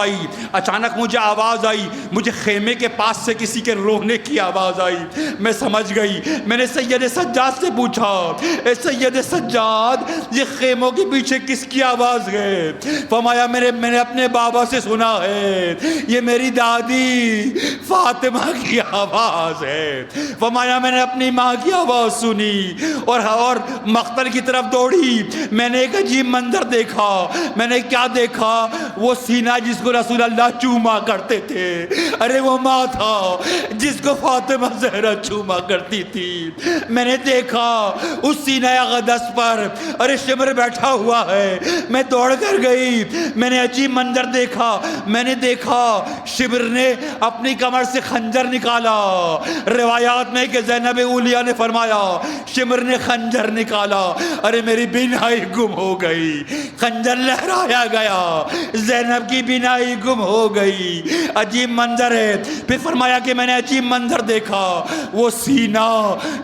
آئی, مجھے خیمے کے پاس سے کسی کے رونے کی آواز آئی. میں سمجھ گئی. میں نے سید سجاد سے پوچھا اے سید سجاد یہ خیموں کے پیچھے کس کی آواز ہے؟ فرمایا میں نے اپنے بابا سے سنا ہے, یہ میری دادی فاطمہ کی آواز ہے. فرمایا میں نے اپنی ماں کی آواز سنی اور مقتل کی طرف دوڑی. میں نے ایک عجیب منظر دیکھا. میں نے کیا دیکھا؟ وہ سینہ جس کو رسول اللہ چوما کرتے تھے, ارے وہ ماں تھا جس کو فاطمہ زہرا چوما کرتی تھی. میں نے دیکھا اس سینہ اقدس پر ارے شمر بیٹھا ہوا ہے. میں دوڑ کر گئی, میں نے عجیب منظر دیکھا. میں نے دیکھا شمر نے اپنی کمر سے خنجر نکالا. روایات میں کہ زینب اولیاء نے فرمایا شمر نے خنجر نکالا, ارے میری بینائی گم ہو گئی. خنجر لہرایا گیا, زینب کی بینائی گم ہو گئی. عجیب منظر ہے. پھر فرمایا کہ میں نے عجیب منظر دیکھا, وہ سینہ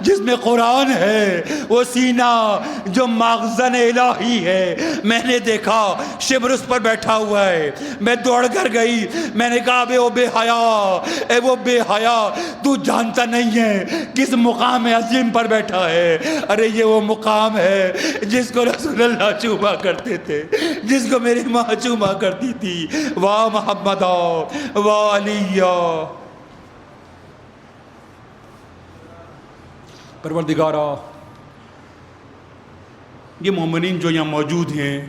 جس میں قرآن ہے, وہ سینہ جو مخزن الہی ہے, میں نے دیکھا شمر اس پر بیٹھا ہوا ہے. میں دوڑ کر گئی. میں نے کہا وہ بے حیا تو جانتا نہیں ہے کس مقام عظیم پر بیٹھا ہے. ارے یہ وہ مقام ہے جس کو رسول اللہ چوما کرتے تھے, جس کو میری ماں چوما کرتی تھی. واہ محمد واہ علی. پروردگارا یہ مومنین جو یہاں موجود ہیں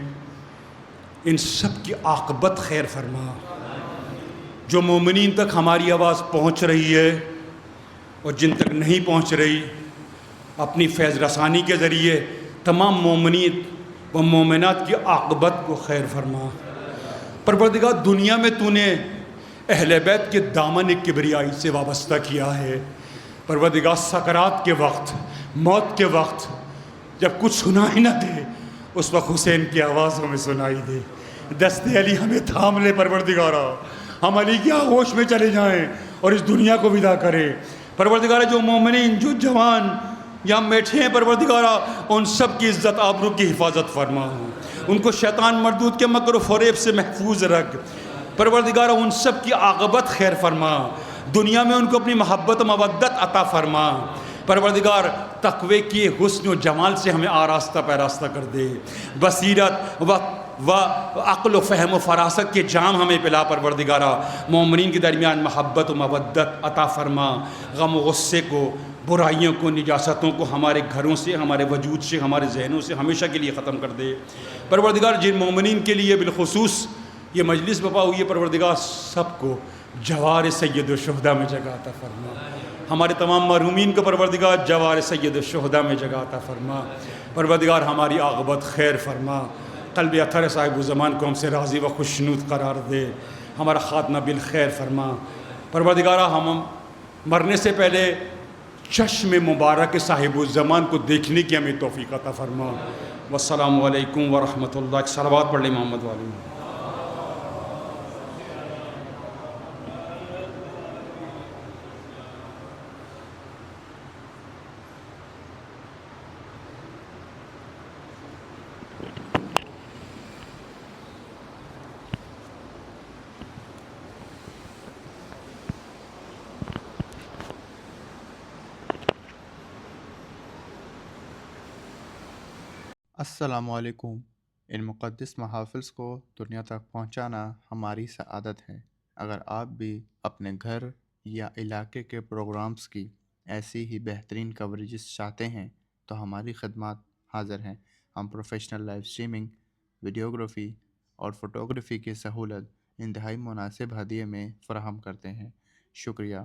ان سب کی عاقبت خیر فرما. جو مومنین تک ہماری آواز پہنچ رہی ہے اور جن تک نہیں پہنچ رہی, اپنی فیض رسانی کے ذریعے تمام مومنین و مومنات کی عاقبت کو خیر فرما. پروردگار دنیا میں تو نے اہل بیت کے دامن کبریائی سے وابستہ کیا ہے. پروردگار سکرات کے وقت, موت کے وقت جب کچھ سنائی نہ دے اس وقت حسین کی آواز ہمیں سنائی دے. دست علی ہمیں تھام لے پروردگارا, ہم علی کی آغوش میں چلے جائیں اور اس دنیا کو ودا کریں. پروردگارا جو مومنین جو جوان یہاں بیٹھے ہیں پروردگارا ان سب کی عزت آبرو کی حفاظت فرما, ان کو شیطان مردود کے مکر و فریب سے محفوظ رکھ. پروردگارا ان سب کی عاقبت خیر فرما, دنیا میں ان کو اپنی محبت و مودت عطا فرما. پروردگار تقوی کی حسن و جمال سے ہمیں آراستہ پیراستہ کر دے. بصیرت و عقل و فہم و فراست کے جام ہمیں پلا پروردگارا. مومنین کے درمیان محبت و مودت عطا فرما. غم و غصے کو, برائیوں کو, نجاستوں کو ہمارے گھروں سے, ہمارے وجود سے, ہمارے ذہنوں سے ہمیشہ کے لیے ختم کر دے. پروردگار جن مومنین کے لیے بالخصوص یہ مجلس بپا ہوئی ہے پروردگار سب کو جوار سید الشہداء میں جگہ عطا فرما. ہمارے تمام مرحومین کو پروردگار جوار سید الشہداء میں جگہ عطا فرما. پروردگار ہماری عاقبت خیر فرما. قلب اطہر صاحب زمان کو ہم سے راضی و خوشنود قرار دے. ہمارا خاتمہ بالخیر فرما. پروردگارہ ہم مرنے سے پہلے چشم مبارک صاحب الزمان کو دیکھنے کی ہمیں توفیق عطا فرما. والسلام علیکم ورحمۃ اللہ. صلوات پڑھ لیں محمد والی. السلام علیکم. ان مقدس محافظ کو دنیا تک پہنچانا ہماری سعادت ہے. اگر آپ بھی اپنے گھر یا علاقے کے پروگرامز کی ایسی ہی بہترین کوریجز چاہتے ہیں تو ہماری خدمات حاضر ہیں. ہم پروفیشنل لائیو اسٹریمنگ, ویڈیوگرافی, اور فوٹوگرافی کی سہولت انتہائی مناسب ہدیے میں فراہم کرتے ہیں۔ شکریہ۔